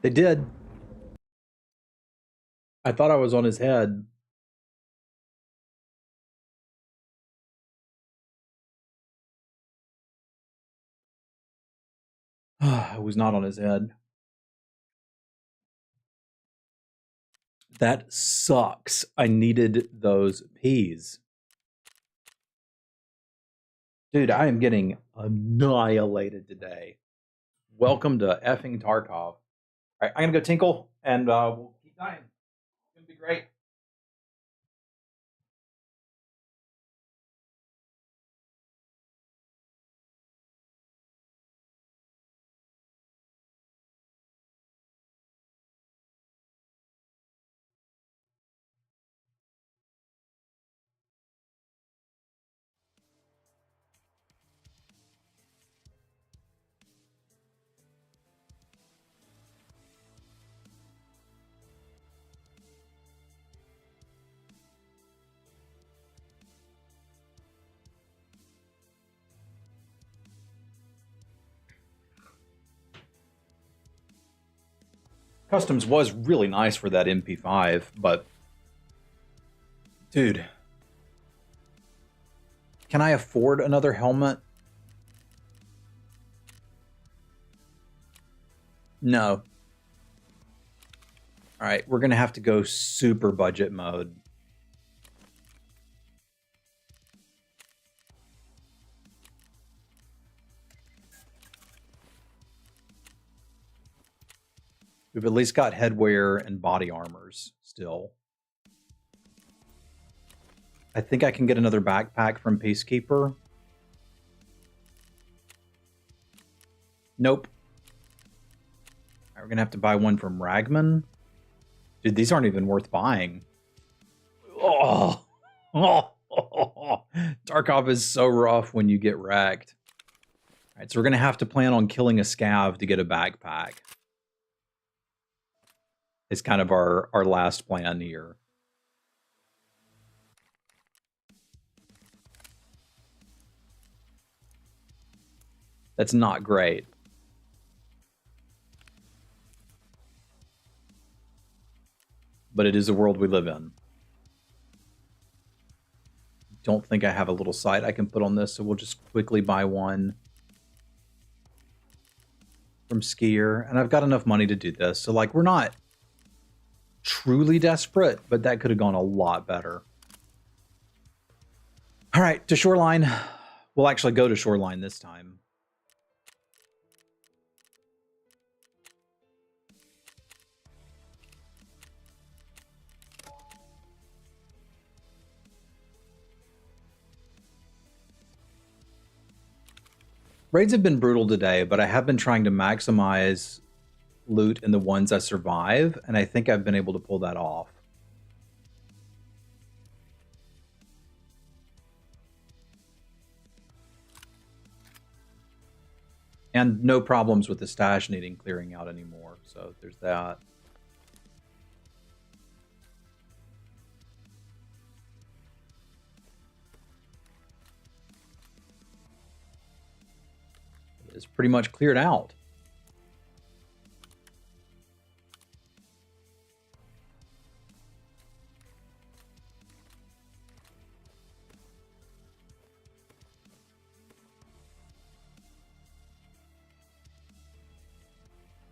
They did. I thought I was on his head. I was not on his head. That sucks. I needed those peas. Dude, I am getting annihilated today. Welcome to effing Tarkov. All right, I'm going to go tinkle, and we'll keep dying. It's going to be great. Customs was really nice for that MP5, but dude, can I afford another helmet? No. All right, we're going to have to go super budget mode. We've at least got headwear and body armors still. I think I can get another backpack from Peacekeeper. Nope. We're going to have to buy one from Ragman. Dude, these aren't even worth buying. Oh. Tarkov is so rough when you get wrecked. All right, so we're going to have to plan on killing a scav to get a backpack. It's kind of our last plan here. That's not great. But it is a world we live in. Don't think I have a little sight I can put on this, so we'll just quickly buy one from Skier. And I've got enough money to do this. So, like, we're not truly desperate, but that could have gone a lot better. All right, to Shoreline. We'll actually go to Shoreline this time. Raids have been brutal today, but I have been trying to maximize loot in the ones I survive, and I think I've been able to pull that off. And no problems with the stash needing clearing out anymore, so there's that. It's pretty much cleared out.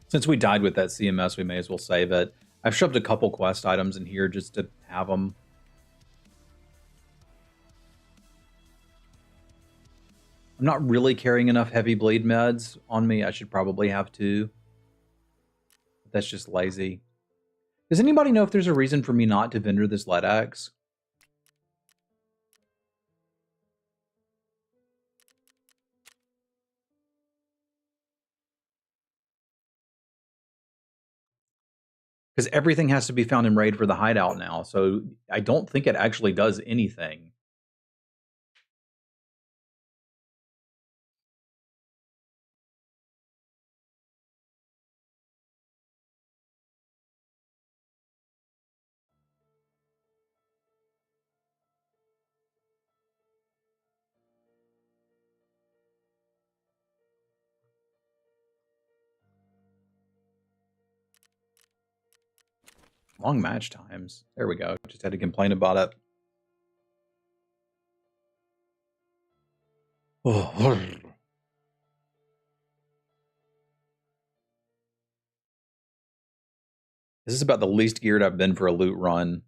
Since we died with that CMS, we may as well save it. I've shoved a couple quest items in here just to have them. I'm not really carrying enough heavy bleed meds on me. I should probably have two. But that's just lazy. Does anybody know if there's a reason for me not to vendor this lead axe? Because everything has to be found in raid for the hideout now, so I don't think it actually does anything. Long match times. There we go. Just had to complain about it. Oh. This is about the least geared I've been for a loot run.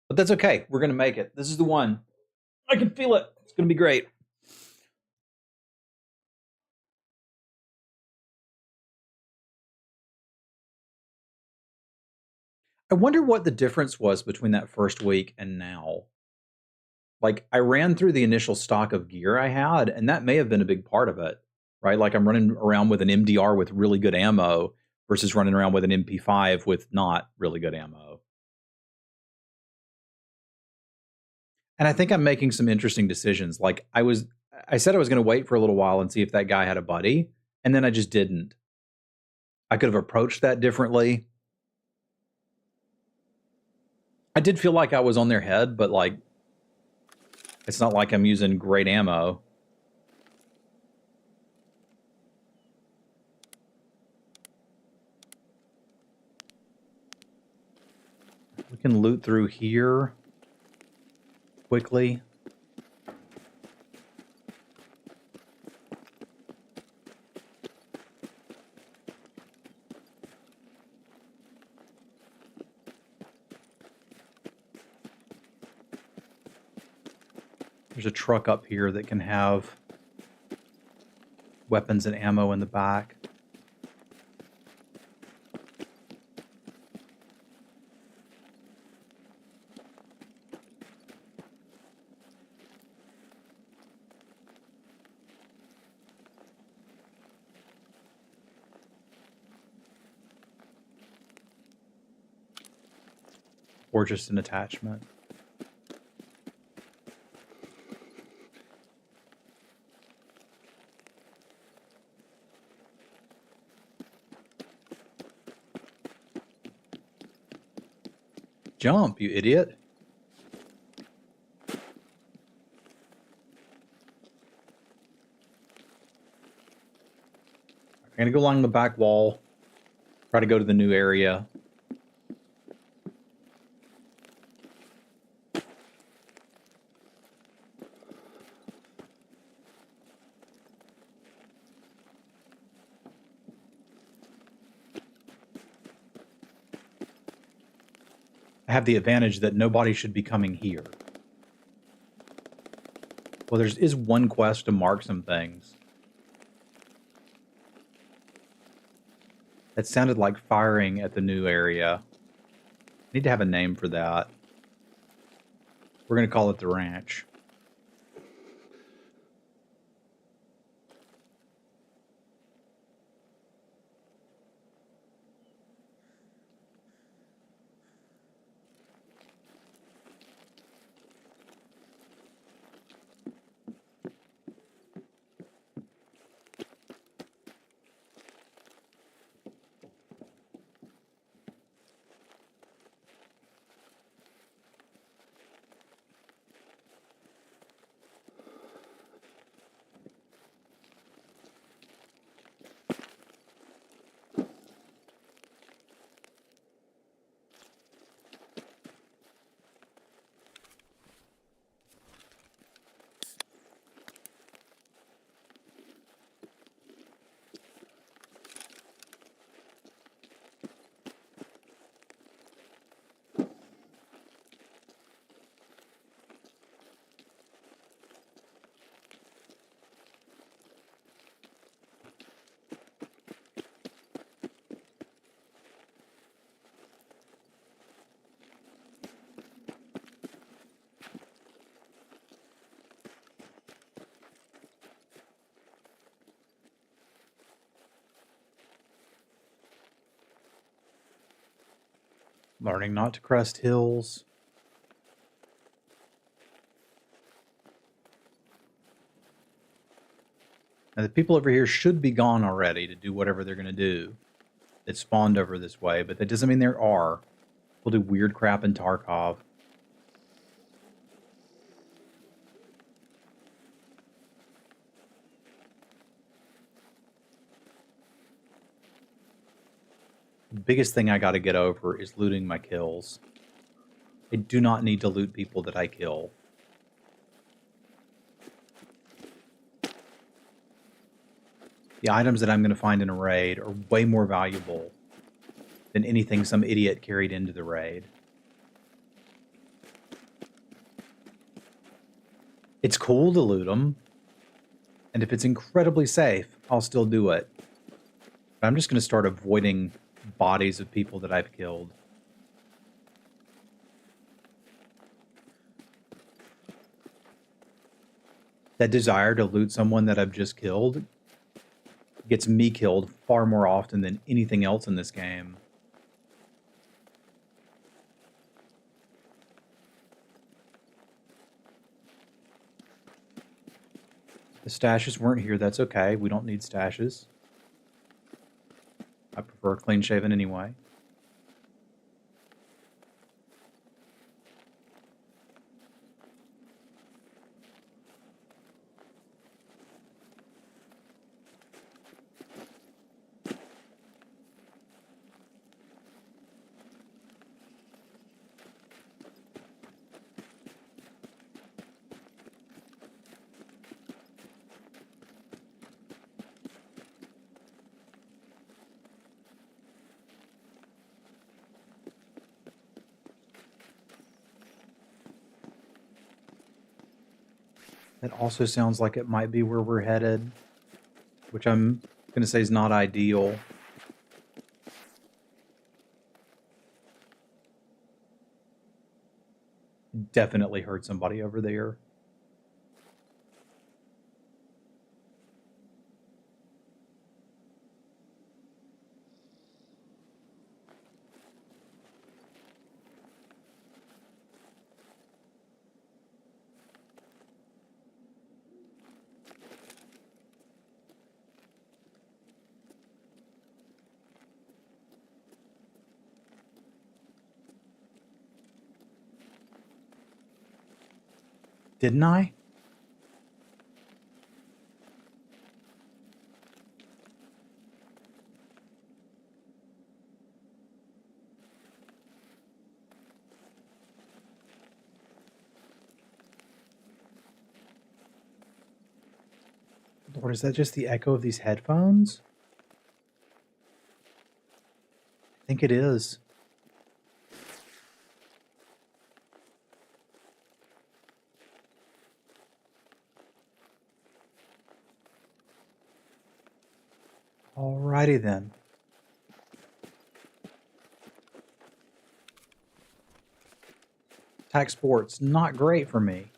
But that's okay. We're going to make it. This is the one. I can feel it. It's going to be great. I wonder what the difference was between that first week and now. Like, I ran through the initial stock of gear I had, and that may have been a big part of it, right? Like, I'm running around with an MDR with really good ammo versus running around with an MP5 with not really good ammo. And I think I'm making some interesting decisions. Like, I said I was going to wait for a little while and see if that guy had a buddy, and then I just didn't. I could have approached that differently. I did feel like I was on their head, but like, it's not like I'm using great ammo. We can loot through here quickly. There's a truck up here that can have weapons and ammo in the back. Or just an attachment. Jump, you idiot. I'm going to go along the back wall. Try to go to the new area. I have the advantage that nobody should be coming here. Well, there is one quest to mark some things. It sounded like firing at the new area. I need to have a name for that. We're going to call it the ranch. Learning not to crest hills. Now, the people over here should be gone already to do whatever they're going to do. It spawned over this way, but that doesn't mean there are. We'll do weird crap in Tarkov. The biggest thing I got to get over is looting my kills. I do not need to loot people that I kill. The items that I'm going to find in a raid are way more valuable than anything some idiot carried into the raid. It's cool to loot them, and if it's incredibly safe, I'll still do it. But I'm just going to start avoiding bodies of people that I've killed. That desire to loot someone that I've just killed gets me killed far more often than anything else in this game. The stashes weren't here. That's okay. We don't need stashes. I prefer clean shaven anyway. That also sounds like it might be where we're headed, which I'm going to say is not ideal. Definitely heard somebody over there. Didn't I? Lord, is that just the echo of these headphones? I think it is. Alrighty then. Attack sports, not great for me.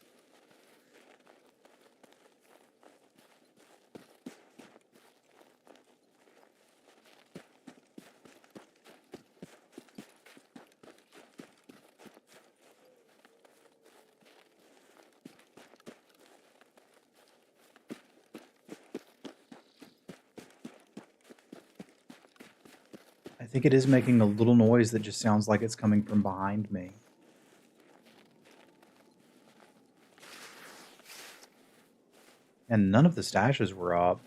I think it is making a little noise that just sounds like it's coming from behind me. And none of the stashes were up.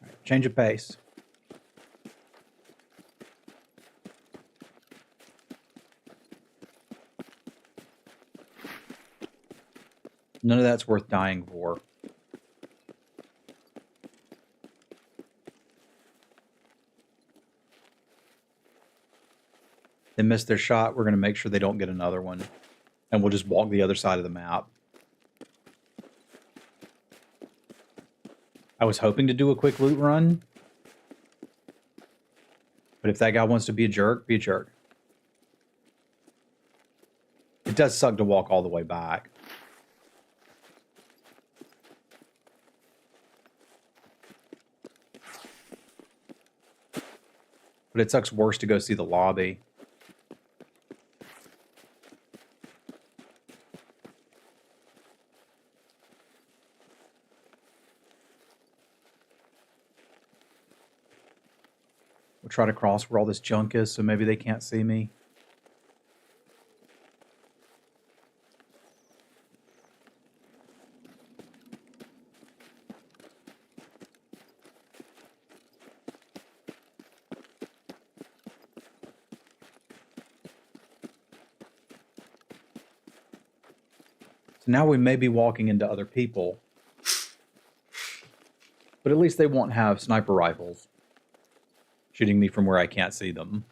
All right, change of pace. None of that's worth dying for. They missed their shot. We're going to make sure they don't get another one. And we'll just walk the other side of the map. I was hoping to do a quick loot run. But if that guy wants to be a jerk, be a jerk. It does suck to walk all the way back. But it sucks worse to go see the lobby. We'll try to cross where all this junk is so maybe they can't see me. So now we may be walking into other people, but at least they won't have sniper rifles shooting me from where I can't see them.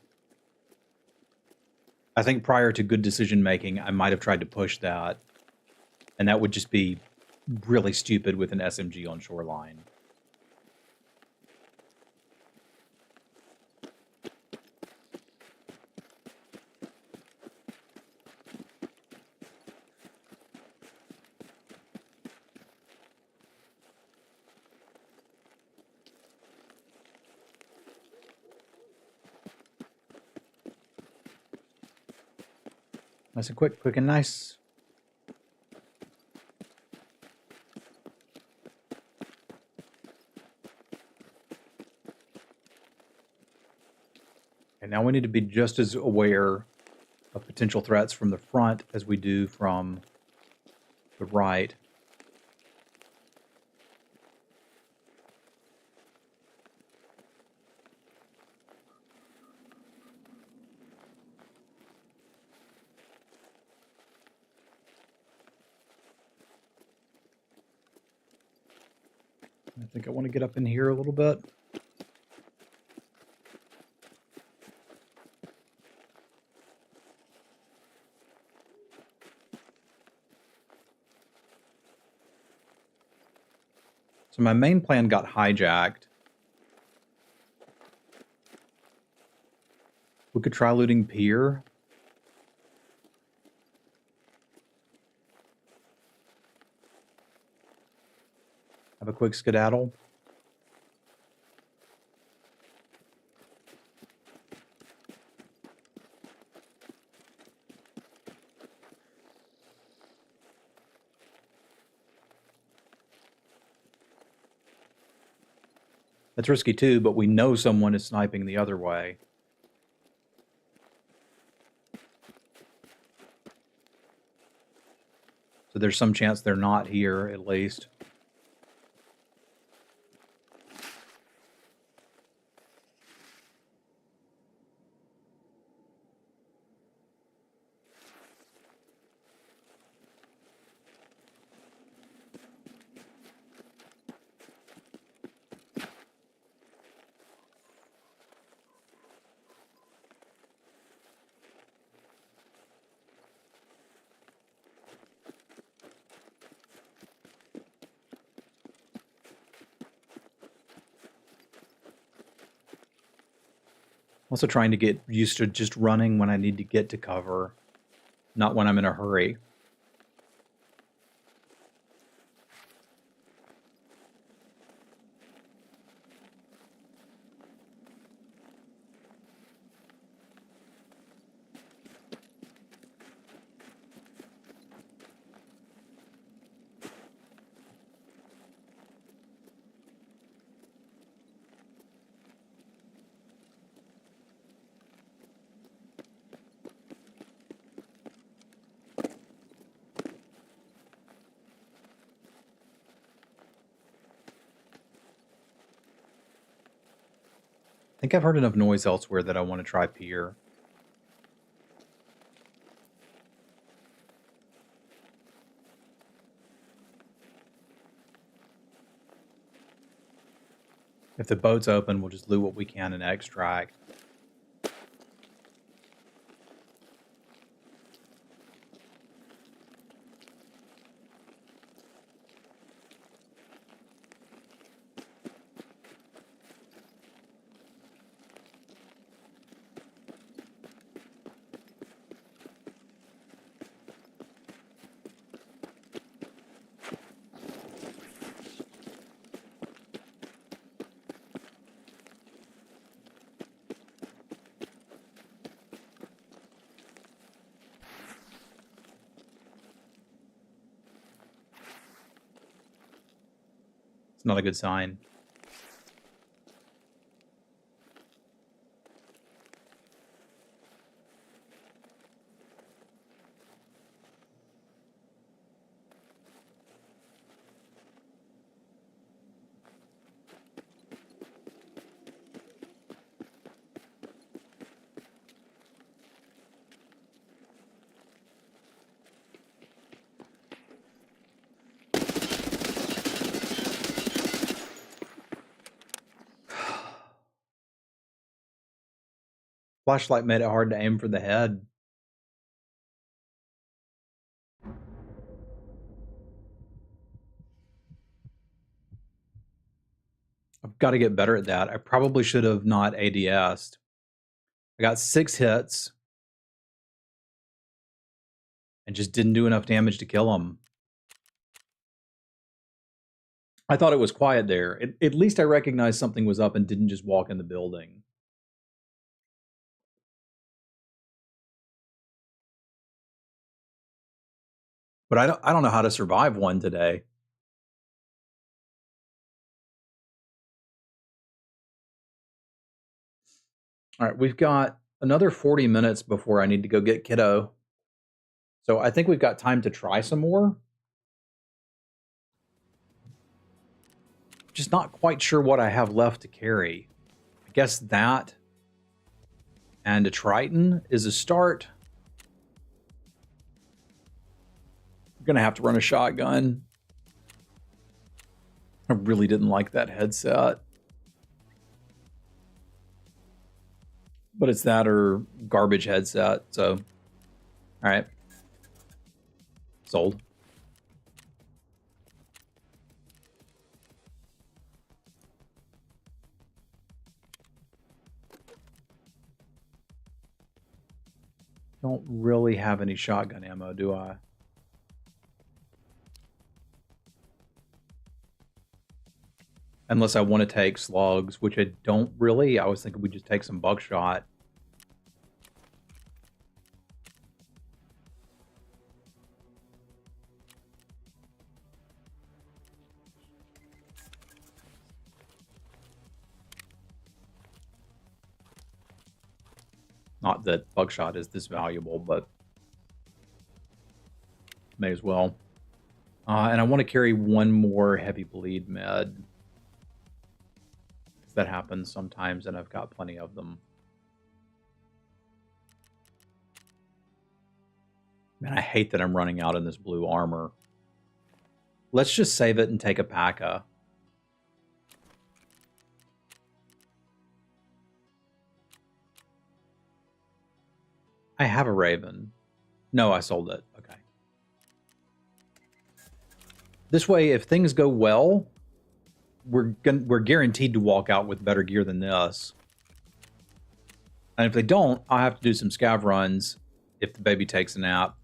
I think prior to good decision making, I might have tried to push that, and that would just be really stupid with an SMG on shoreline. Nice and quick, quick and nice. And now we need to be just as aware of potential threats from the front as we do from the right. I think I want to get up in here a little bit. So my main plan got hijacked. We could try looting pier. Have a quick skedaddle. That's risky too, but we know someone is sniping the other way. So there's some chance they're not here, at least. Also trying to get used to just running when I need to get to cover, not when I'm in a hurry. I think I've heard enough noise elsewhere that I want to try pier. If the boat's open, we'll just loot what we can and extract. It's not a good sign. Flashlight made it hard to aim for the head. I've got to get better at that. I probably should have not ADS'd. I got 6 hits and just didn't do enough damage to kill him. I thought it was quiet there. At least I recognized something was up and didn't just walk in the building. But I don't know how to survive one today. All right, we've got another 40 minutes before I need to go get kiddo. So I think we've got time to try some more. Just not quite sure what I have left to carry. I guess that and a Triton is a start. I'm going to have to run a shotgun. I really didn't like that headset. But it's that or garbage headset, so... Alright. Sold. Don't really have any shotgun ammo, do I? Unless I want to take slugs, which I don't really. I was thinking we'd just take some buckshot. Not that buckshot is this valuable, but may as well. And I want to carry one more heavy bleed med. That happens sometimes, and I've got plenty of them. Man, I hate that I'm running out in this blue armor. Let's just save it and take a P.A.C.A. I have a Raven. No, I sold it. Okay. This way, if things go well, we're guaranteed to walk out with better gear than this. And if they don't, I'll have to do some scav runs if the baby takes a nap.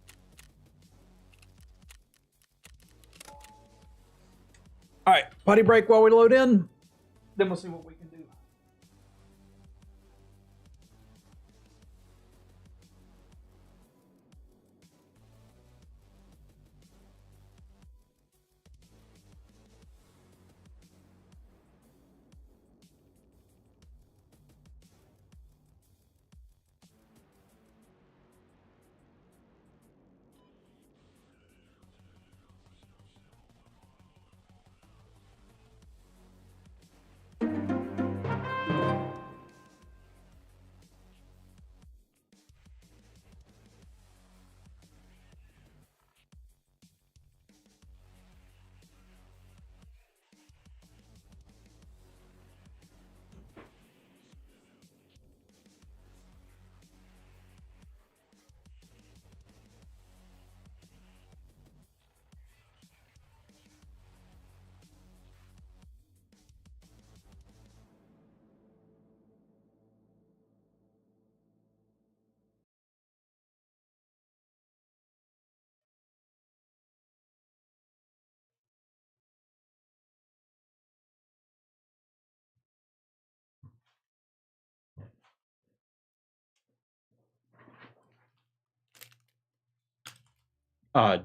All right, potty break while we load in. Then we'll see what we can do.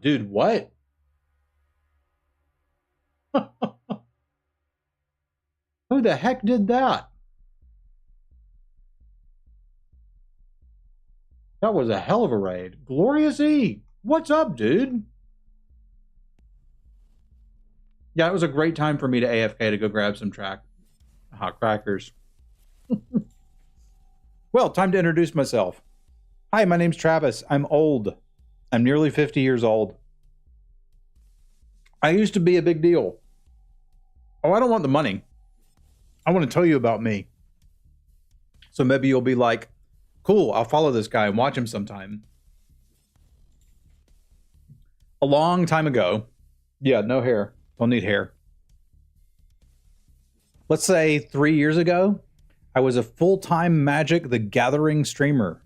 Dude, what? Who the heck did that? That was a hell of a raid. Glorious E, what's up, dude? Yeah, it was a great time for me to AFK to go grab some hot crackers. Well, time to introduce myself. Hi, my name's Travis. I'm old. I'm nearly 50 years old. I used to be a big deal. Oh, I don't want the money. I want to tell you about me. So maybe you'll be like, Cool, I'll follow this guy and watch him sometime. A long time ago. Yeah, no hair. Don't need hair. Let's say 3 years ago, I was a full-time Magic the Gathering streamer.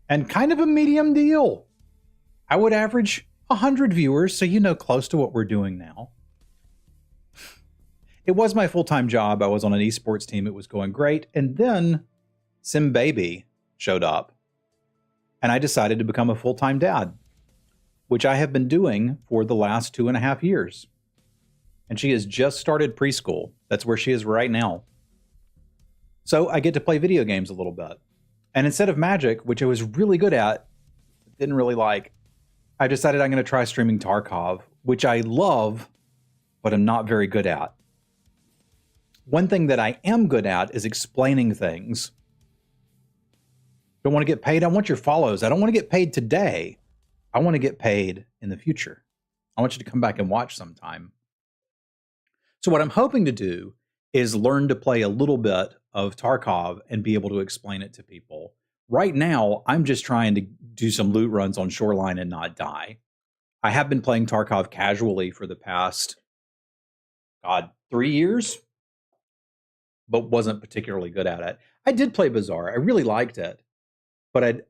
And kind of a medium deal. I would average 100 viewers, so you know, close to what we're doing now. It was my full-time job. I was on an esports team. It was going great. And then Sim Baby showed up. And I decided to become a full-time dad, which I have been doing for the last 2.5 years. And she has just started preschool. That's where she is right now. So I get to play video games a little bit. And instead of Magic, which I was really good at, didn't really like, I decided I'm going to try streaming Tarkov, which I love, but I'm not very good at. One thing that I am good at is explaining things. Don't want to get paid. I want your follows. I don't want to get paid today. I want to get paid in the future. I want you to come back and watch sometime. So what I'm hoping to do is learn to play a little bit of Tarkov and be able to explain it to people. Right now, I'm just trying to do some loot runs on Shoreline and not die. I have been playing Tarkov casually for the past, 3 years, but wasn't particularly good at it. I did play Bazaar. I really liked it, but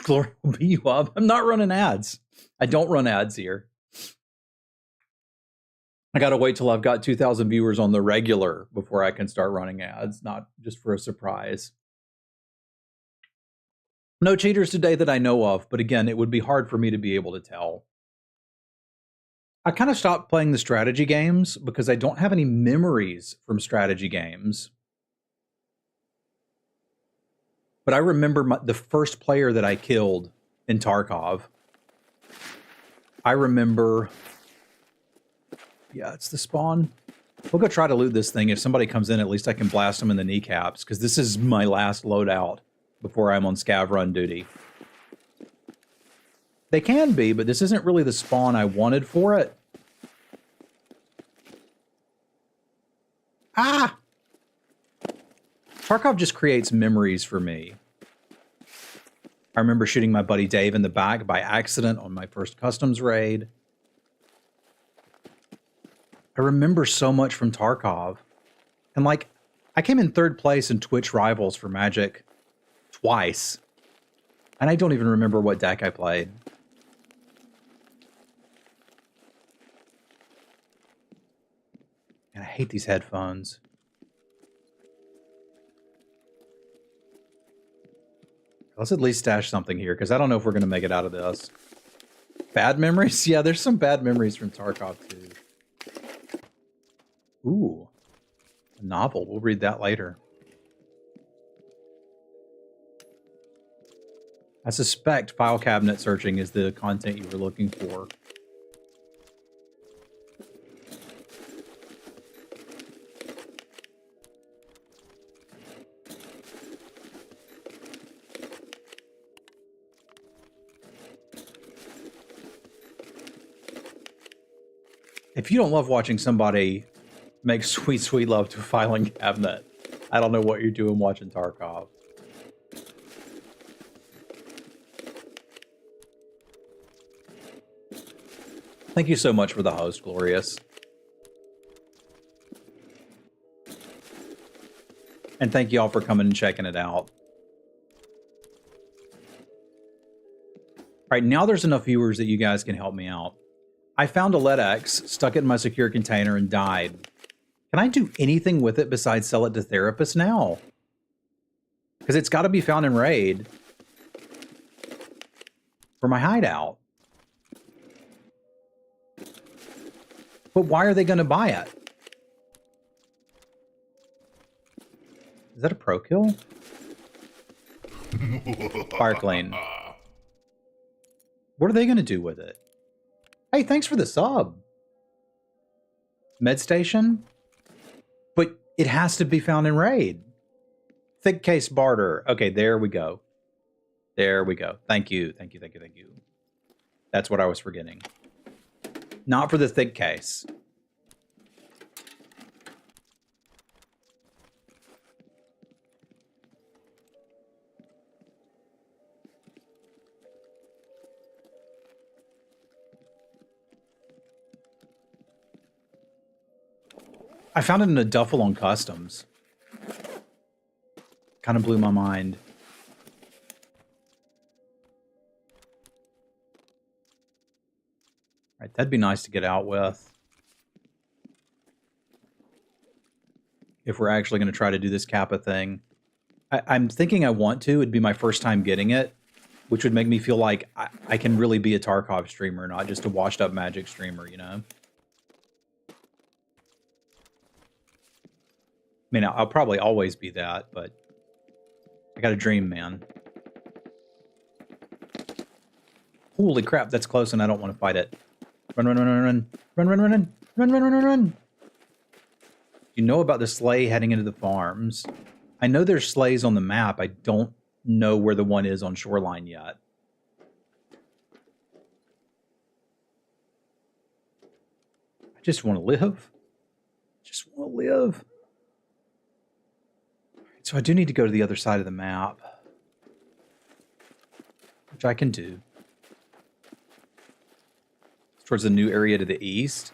Glory will be you up. I'm not running ads. I don't run ads here. I got to wait till I've got 2,000 viewers on the regular before I can start running ads, not just for a surprise. No cheaters today that I know of, but again, it would be hard for me to be able to tell. I kind of stopped playing the strategy games because I don't have any memories from strategy games. But I remember the first player that I killed in Tarkov. I remember... Yeah, it's the spawn. We'll go try to loot this thing. If somebody comes in, at least I can blast them in the kneecaps, because this is my last loadout before I'm on scav run duty. They can be, but this isn't really the spawn I wanted for it. Ah! Tarkov just creates memories for me. I remember shooting my buddy Dave in the back by accident on my first customs raid. I remember so much from Tarkov. And like, I came in 3rd place in Twitch Rivals for Magic twice. And I don't even remember what deck I played. And I hate these headphones. Let's at least stash something here, because I don't know if we're going to make it out of this. Bad memories? Yeah, there's some bad memories from Tarkov too. Ooh, a novel. We'll read that later. I suspect file cabinet searching is the content you were looking for. If you don't love watching somebody make sweet, sweet love to a filing cabinet, I don't know what you're doing watching Tarkov. Thank you so much for the host, Glorious. And thank you all for coming and checking it out. All right, now there's enough viewers that you guys can help me out. I found a LEDX, stuck it in my secure container, and died. Can I do anything with it besides sell it to therapists now? Because it's got to be found in raid for my hideout. But why are they going to buy it? Is that a pro kill? Fire clean. What are they going to do with it? Hey, thanks for the sub. Med station? But it has to be found in raid. Thick case barter. Okay, there we go. There we go. Thank you. Thank you. Thank you. Thank you. That's what I was forgetting. Not for the thick case. I found it in a duffel on customs. Kind of blew my mind. All right, that'd be nice to get out with. If we're actually going to try to do this Kappa thing. I'm thinking I want to. It'd be my first time getting it, which would make me feel like I can really be a Tarkov streamer, not just a washed up Magic streamer, you know? I mean, I'll probably always be that, but I got a dream, man. Holy crap, that's close and I don't want to fight it. Run, run, run, run, run. Run, run, run, run. Run, run, run, run, run. You know about the sleigh heading into the farms. I know there's sleighs on the map. I don't know where the one is on Shoreline yet. I just want to live. Just want to live. So I do need to go to the other side of the map, which I can do. It's towards the new area to the east.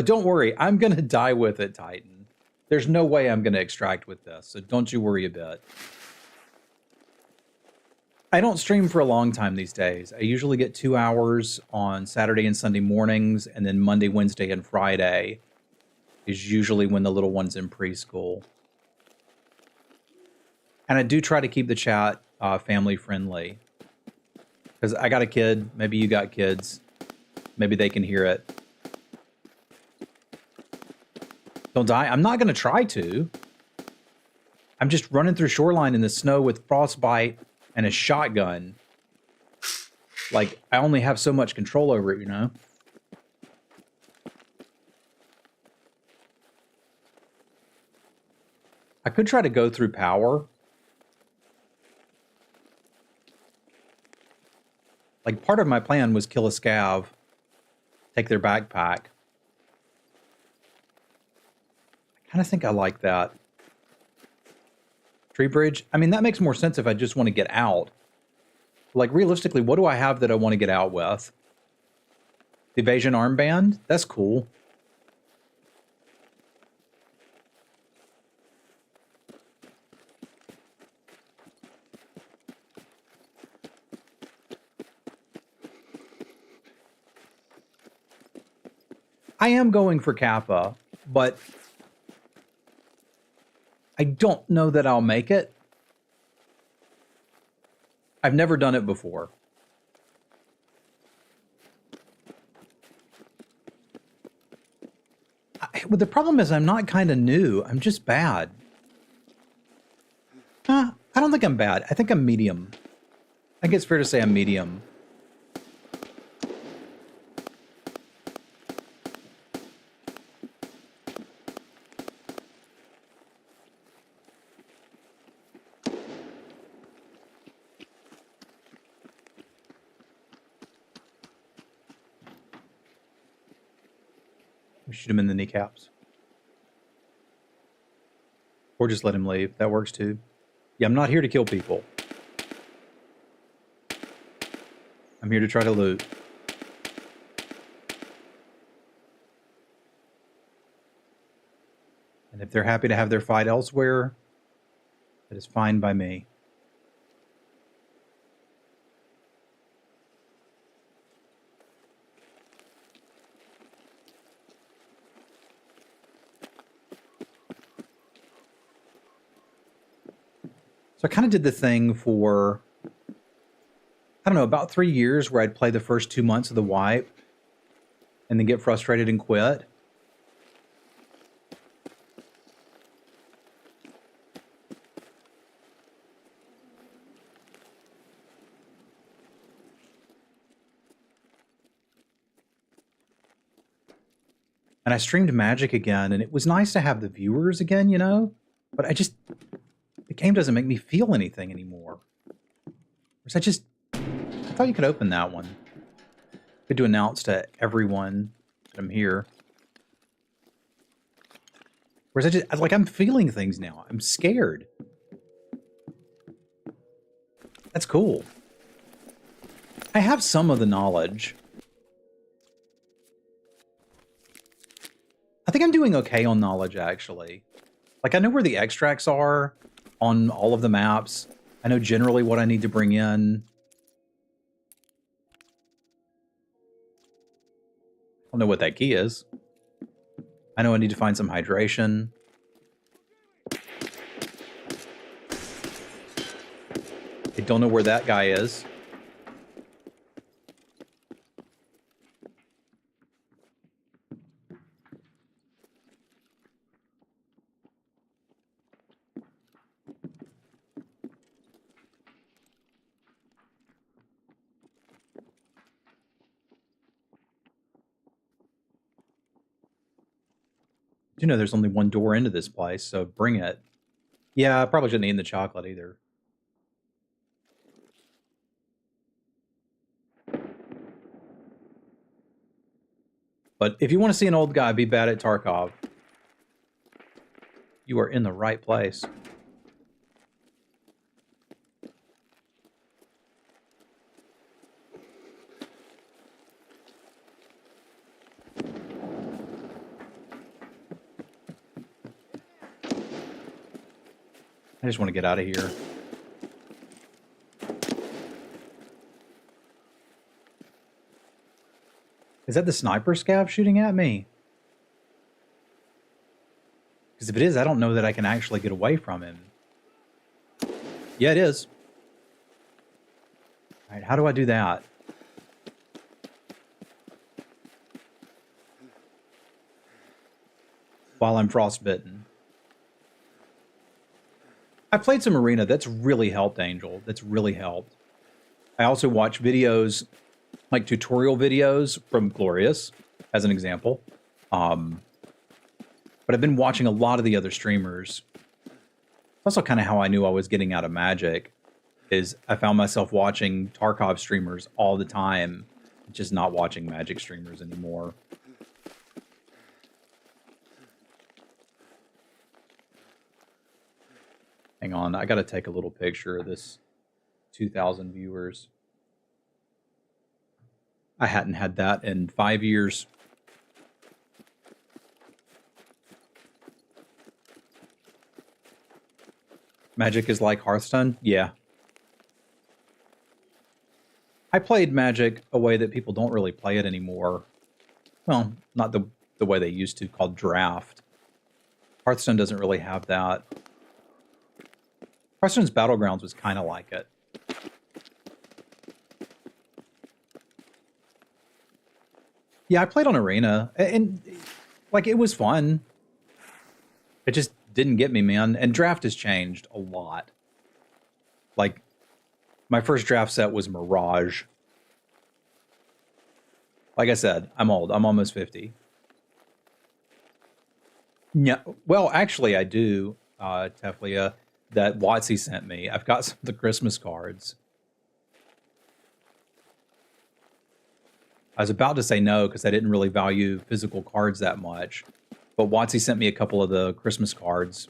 Don't worry, I'm going to die with it, Titan. There's no way I'm going to extract with this, so don't you worry a bit. I don't stream for a long time these days. I usually get 2 hours on Saturday and Sunday mornings, and then Monday, Wednesday, and Friday is usually when the little one's in preschool. And I do try to keep the chat family friendly. Because I got a kid, maybe you got kids, maybe they can hear it. Don't die. I'm not going to try to. I'm just running through Shoreline in the snow with frostbite and a shotgun. Like, I only have so much control over it, you know? I could try to go through power. Like, part of my plan was kill a scav, take their backpack. I kind of think I like that. Tree bridge? I mean, that makes more sense if I just want to get out. Like, realistically, what do I have that I want to get out with? The evasion armband? That's cool. I am going for Kappa, but I don't know that I'll make it. I've never done it before. But the problem is I'm not kind of new. I'm just bad. I don't think I'm bad. I think I'm medium. I think it's fair to say I'm medium. Shoot him in the kneecaps. Or just let him leave. That works too. Yeah, I'm not here to kill people. I'm here to try to loot. And if they're happy to have their fight elsewhere, that is fine by me. So I kind of did the thing for, I don't know, about 3 years where I'd play the first 2 months of the wipe and then get frustrated and quit. And I streamed Magic again, and it was nice to have the viewers again, you know? But I just, the game doesn't make me feel anything anymore. I thought you could open that one. Good to announce to everyone that I'm here. Whereas I'm feeling things now. I'm scared. That's cool. I have some of the knowledge. I think I'm doing okay on knowledge, actually. Like, I know where the extracts are on all of the maps. I know generally what I need to bring in. I don't know what that key is. I know I need to find some hydration. I don't know where that guy is. You know there's only one door into this place, so bring it. Yeah, I probably shouldn't eat the chocolate either. But if you want to see an old guy be bad at Tarkov, you are in the right place. I just want to get out of here. Is that the sniper scav shooting at me? Because if it is, I don't know that I can actually get away from him. Yeah, it is. All right, how do I do that? While I'm frostbitten. I played some Arena. That's really helped, Angel. That's really helped. I also watch videos, like tutorial videos from Glorious, as an example. But I've been watching a lot of the other streamers. It's also kind of how I knew I was getting out of Magic, is I found myself watching Tarkov streamers all the time, just not watching Magic streamers anymore. Hang on, I gotta take a little picture of this 2,000 viewers. I hadn't had that in 5 years. Magic is like Hearthstone? Yeah. I played Magic a way that people don't really play it anymore. Well, not the way they used to, called Draft. Hearthstone doesn't really have that. Hearthstone's Battlegrounds was kind of like it. Yeah, I played on Arena, and like, it was fun. It just didn't get me, man. And Draft has changed a lot. Like, my first draft set was Mirage. Like I said, I'm old. I'm almost 50. Yeah, well, actually, I do, Teflia, that Watsy sent me. I've got some of the Christmas cards. I was about to say no because I didn't really value physical cards that much. But Watsy sent me a couple of the Christmas cards.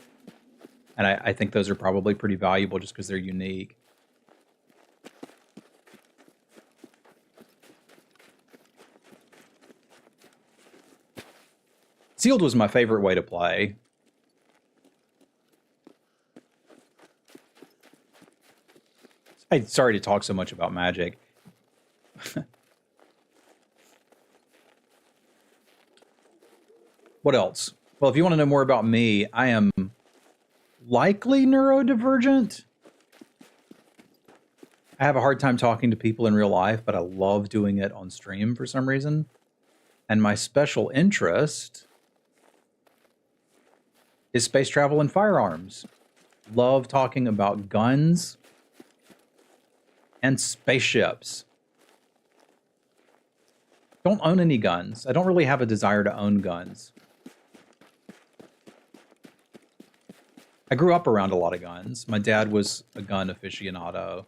And I think those are probably pretty valuable just because they're unique. Sealed was my favorite way to play. I'm sorry to talk so much about Magic. What else? Well, if you want to know more about me, I am likely neurodivergent. I have a hard time talking to people in real life, but I love doing it on stream for some reason. And my special interest is space travel and firearms. Love talking about guns and spaceships. Don't own any guns. I don't really have a desire to own guns. I grew up around a lot of guns. My dad was a gun aficionado.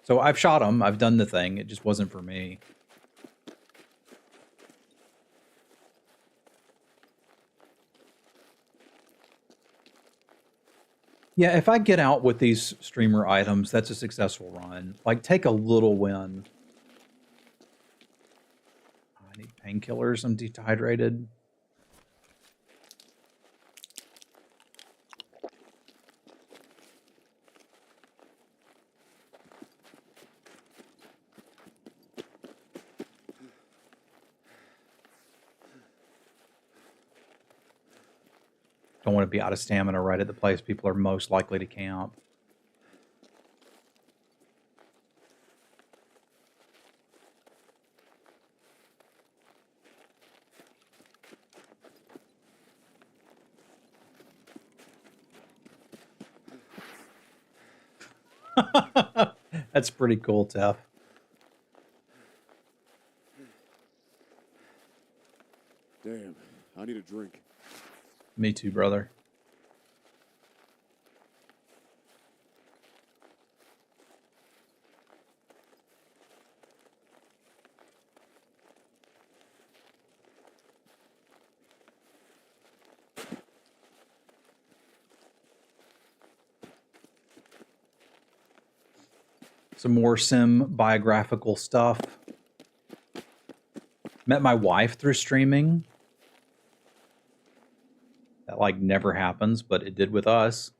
So I've shot them. I've done the thing. It just wasn't for me. Yeah, if I get out with these streamer items, that's a successful run. Like, take a little win. I need painkillers. I'm dehydrated. Don't want to be out of stamina right at the place people are most likely to camp. That's pretty cool, Tef. Damn, I need a drink. Me too, brother. Some more sim biographical stuff. Met my wife through streaming. That like never happens, but it did with us.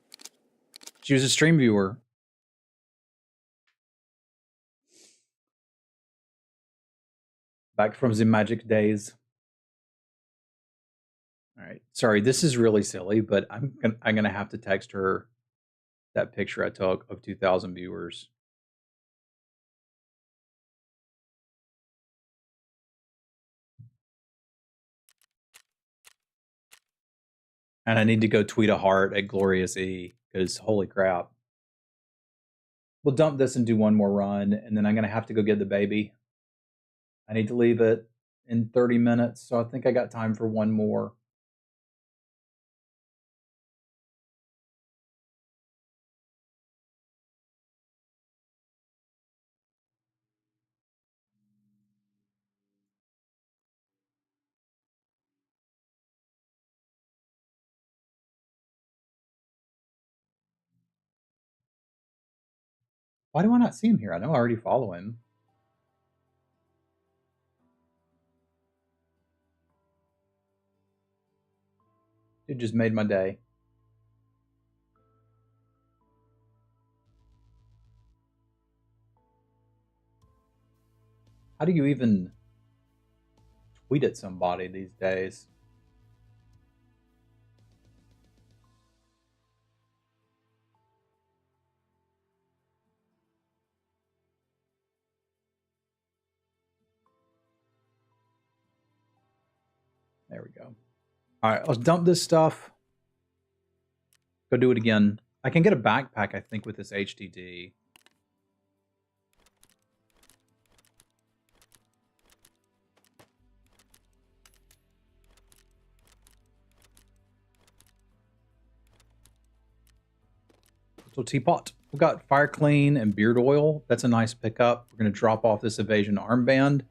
She was a stream viewer. Back from the magic days. All right. Sorry, this is really silly, but I'm gonna have to text her that picture I took of 2,000 viewers. And I need to go tweet a heart at Glorious E because holy crap. We'll dump this and do one more run, and then I'm gonna have to go get the baby. I need to leave it in 30 minutes, so I think I got time for one more. Why do I not see him here? I know I already follow him. It just made my day. How do you even tweet at somebody these days? There we go. All right, let's dump this stuff. Go do it again. I can get a backpack, I think, with this HDD. So teapot. We got fire clean and beard oil. That's a nice pickup. We're going to drop off this evasion armband.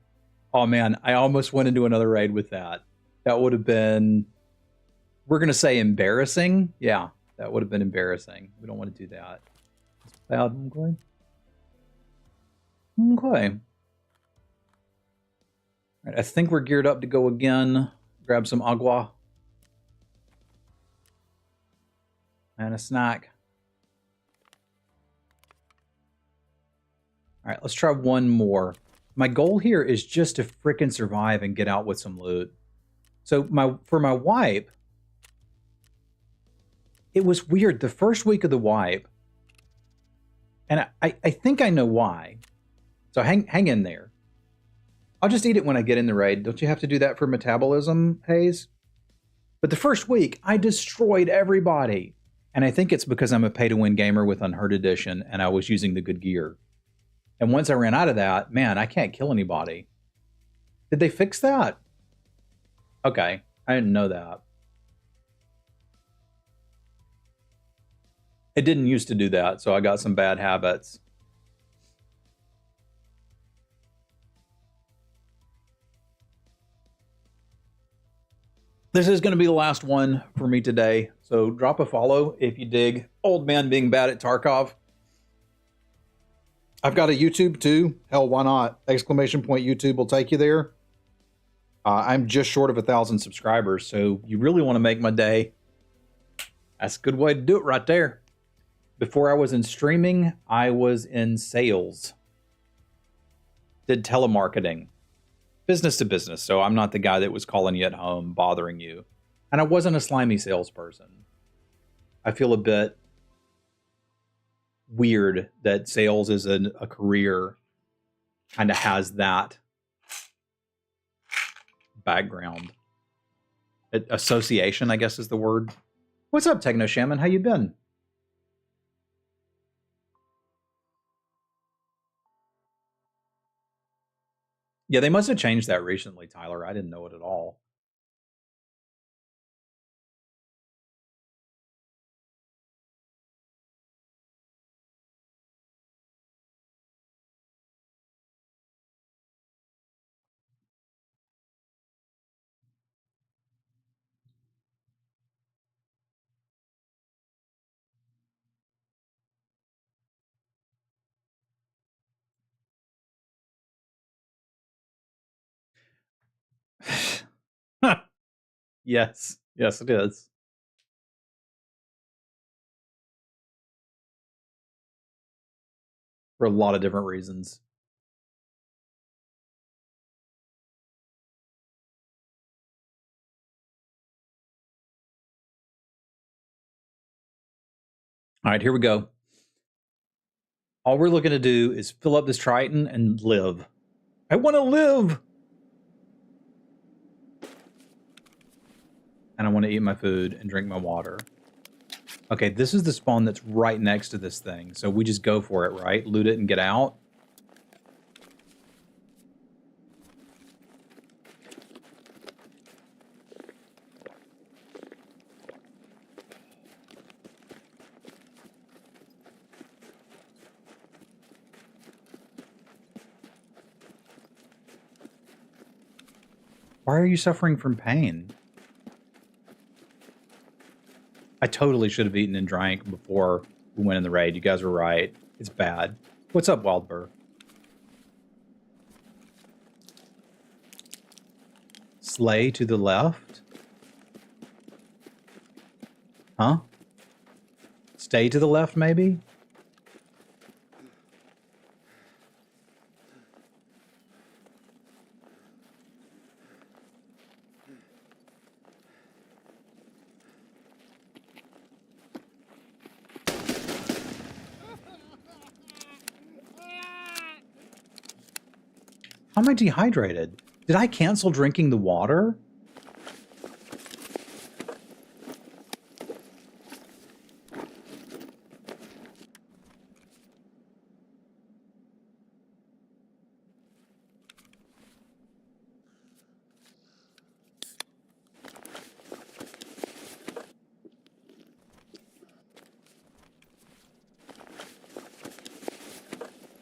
Oh man, I almost went into another raid with that. That would have been, we're going to say embarrassing. Yeah, that would have been embarrassing. We don't want to do that. It's bad. Okay. Okay. All right, I think we're geared up to go again. Grab some agua. And a snack. All right, let's try one more. My goal here is just to frickin' survive and get out with some loot. So for my wipe, it was weird. The first week of the wipe, and I think I know why. So hang in there. I'll just eat it when I get in the raid. Don't you have to do that for metabolism, Hayes? But the first week, I destroyed everybody. And I think it's because I'm a pay-to-win gamer with Unheard Edition, and I was using the good gear. And once I ran out of that, man, I can't kill anybody. Did they fix that? Okay, I didn't know that. It didn't used to do that, so I got some bad habits. This is going to be the last one for me today. So So drop a follow if you dig Old Man Being Bad at Tarkov. I've got a YouTube too. Hell, why not? Exclamation point YouTube will take you there. I'm just short of 1,000 subscribers, so you really want to make my day. That's a good way to do it right there. Before I was in streaming, I was in sales. Did telemarketing. Business to business, so I'm not the guy that was calling you at home, bothering you. And I wasn't a slimy salesperson. I feel a bit weird that sales is a career kind of has that background. Association, I guess is the word. What's up, Techno Shaman? How you been? Yeah, they must have changed that recently, Tyler. I didn't know it at all. Yes. Yes, it is. For a lot of different reasons. All right, here we go. All we're looking to do is fill up this Triton and live. I want to live! And I want to eat my food and drink my water. Okay, this is the spawn that's right next to this thing. So we just go for it, right? Loot it and get out. Why are you suffering from pain? I totally should have eaten and drank before we went in the raid. You guys were right. It's bad. What's up, Wildbur? Slay to the left? Huh? Stay to the left, maybe? How am I dehydrated? Did I cancel drinking the water?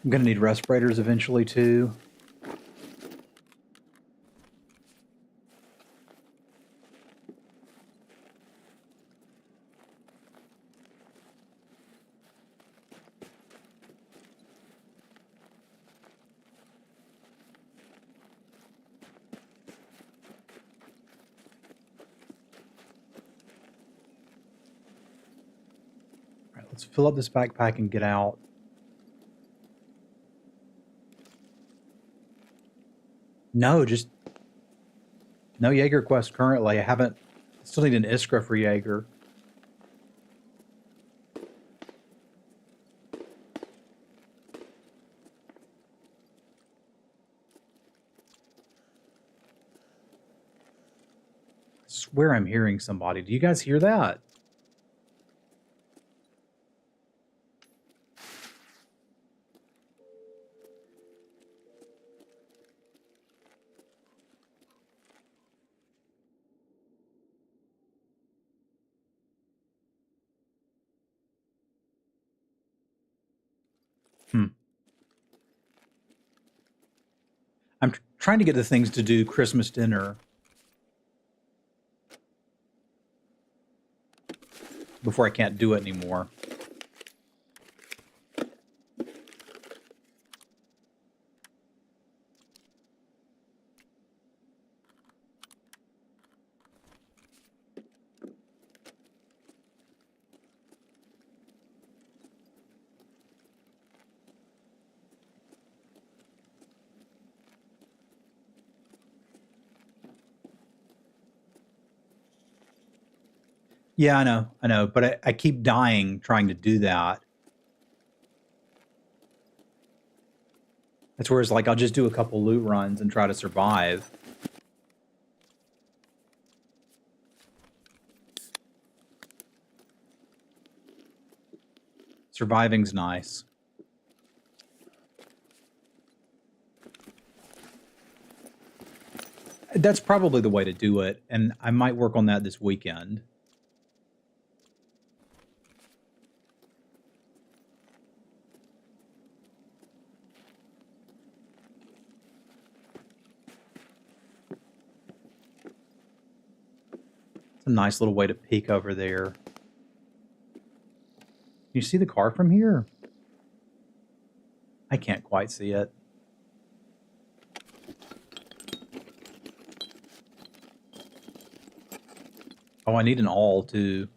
I'm gonna need respirators eventually too. All right, let's fill up this backpack and get out. No, just no Jaeger quest currently. I haven't. Still need an Iskra for Jaeger. I swear I'm hearing somebody. Do you guys hear that? I'm trying to get the things to do Christmas dinner. before I can't do it anymore. Yeah, I know, but I keep dying trying to do that. That's where it's like I'll just do a couple loot runs and try to survive. Surviving's nice. That's probably the way to do it, and I might work on that this weekend. It's a nice little way to peek over there. Can you see the car from here? I can't quite see it. Oh, I need an awl, too.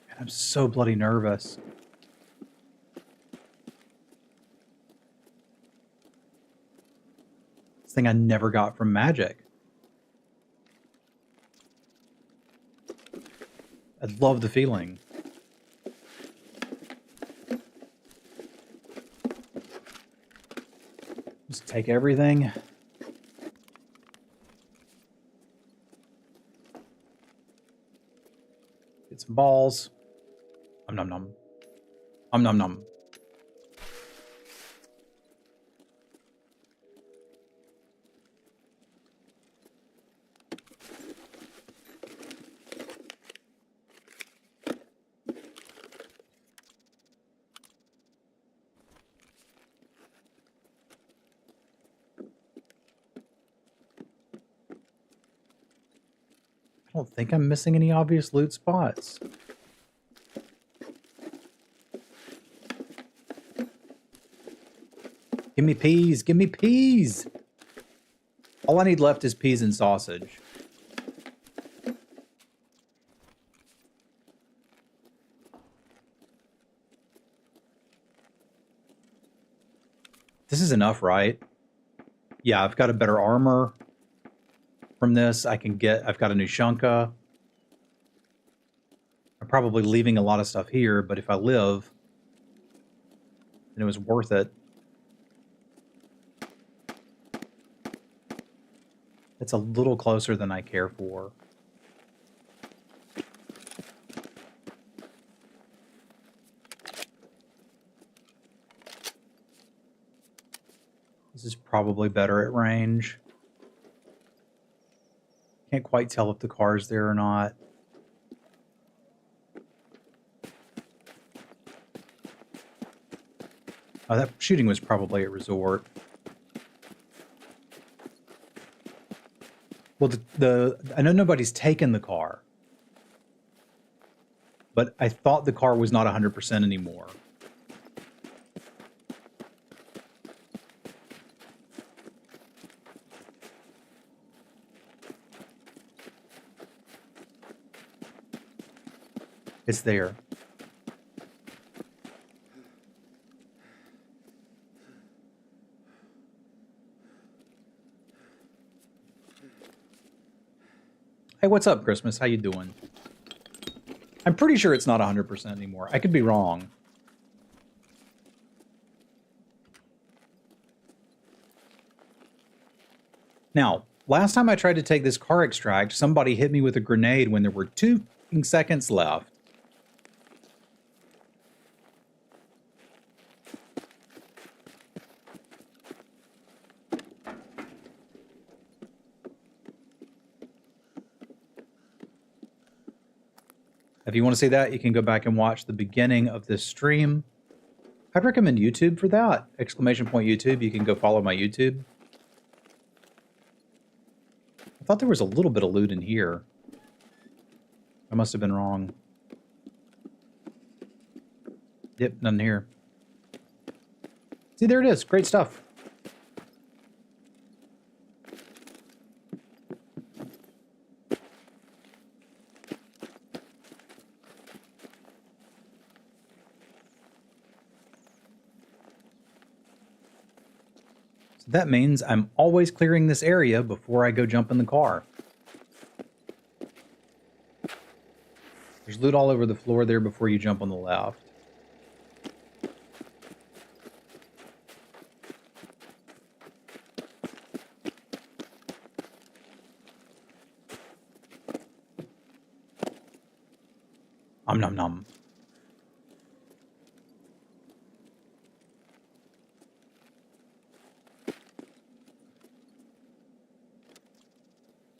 Man, I'm so bloody nervous. This thing I never got from Magic. I love the feeling. Just take everything. Get some balls. Nom nom. Nom nom. I don't think I'm missing any obvious loot spots. Give me peas. Give me peas. All I need left is peas and sausage. This is enough, right? Yeah, I've got a better armor from this. I've got a new Shunka. I'm probably leaving a lot of stuff here, but if I live, then it was worth it. It's a little closer than I care for. This is probably better at range. Can't quite tell if the car's there or not. Oh, that shooting was probably at Resort. Well, I know nobody's taken the car, but I thought the car was not 100% anymore. It's there. Hey, what's up, Christmas? How you doing? I'm pretty sure it's not 100% anymore. I could be wrong. Now, last time I tried to take this car extract, somebody hit me with a grenade when there were 2 seconds left. If you want to see that, you can go back and watch the beginning of this stream. I'd recommend YouTube for that. Exclamation point YouTube. You can go follow my YouTube. I thought there was a little bit of loot in here. I must have been wrong. Yep, none here. See, there it is. Great stuff. So that means I'm always clearing this area before I go jump in the car. There's loot all over the floor there before you jump on the left. Nom nom.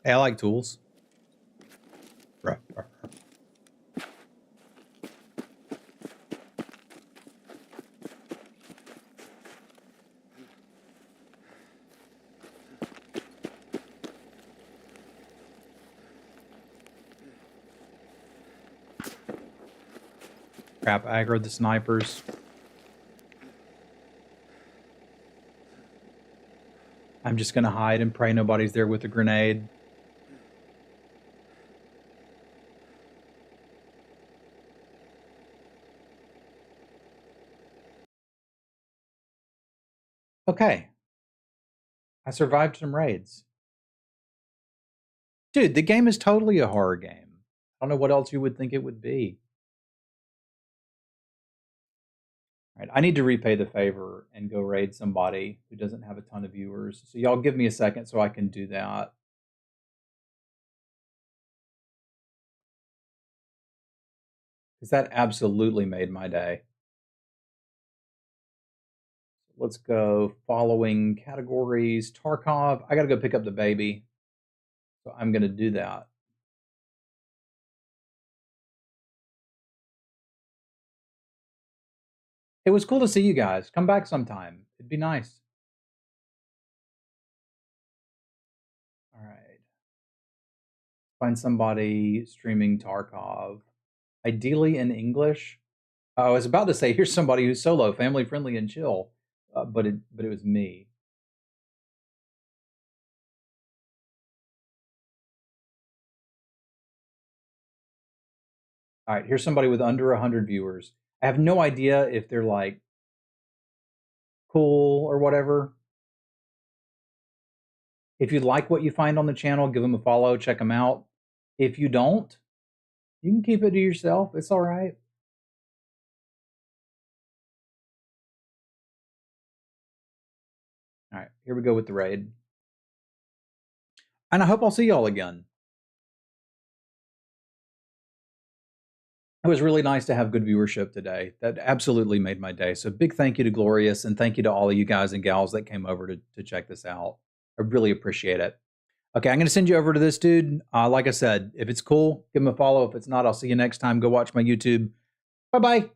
Hey, I like tools. Ruh, ruh, ruh. Crap, I aggroed the snipers. I'm just gonna hide and pray nobody's there with a grenade. Okay. I survived some raids. Dude, the game is totally a horror game. I don't know what else you would think it would be. All right, I need to repay the favor and go raid somebody who doesn't have a ton of viewers. So y'all give me a second so I can do that. Because that absolutely made my day. Let's go following categories. Tarkov. I got to go pick up the baby. So I'm going to do that. It was cool to see you guys. Come back sometime. It'd be nice. All right. Find somebody streaming Tarkov. Ideally in English. I was about to say, here's somebody who's solo, family friendly, and chill, but it was me. All right, here's somebody with under 100 viewers. I have no idea if they're like cool or whatever. If you like what you find on the channel, give them a follow, check them out. If you don't, you can keep it to yourself. It's all right. All right, here we go with the raid. And I hope I'll see y'all again. It was really nice to have good viewership today. That absolutely made my day. So big thank you to Glorious, and thank you to all of you guys and gals that came over to check this out. I really appreciate it. Okay, I'm going to send you over to this dude. Like I said, if it's cool, give him a follow. If it's not, I'll see you next time. Go watch my YouTube. Bye-bye.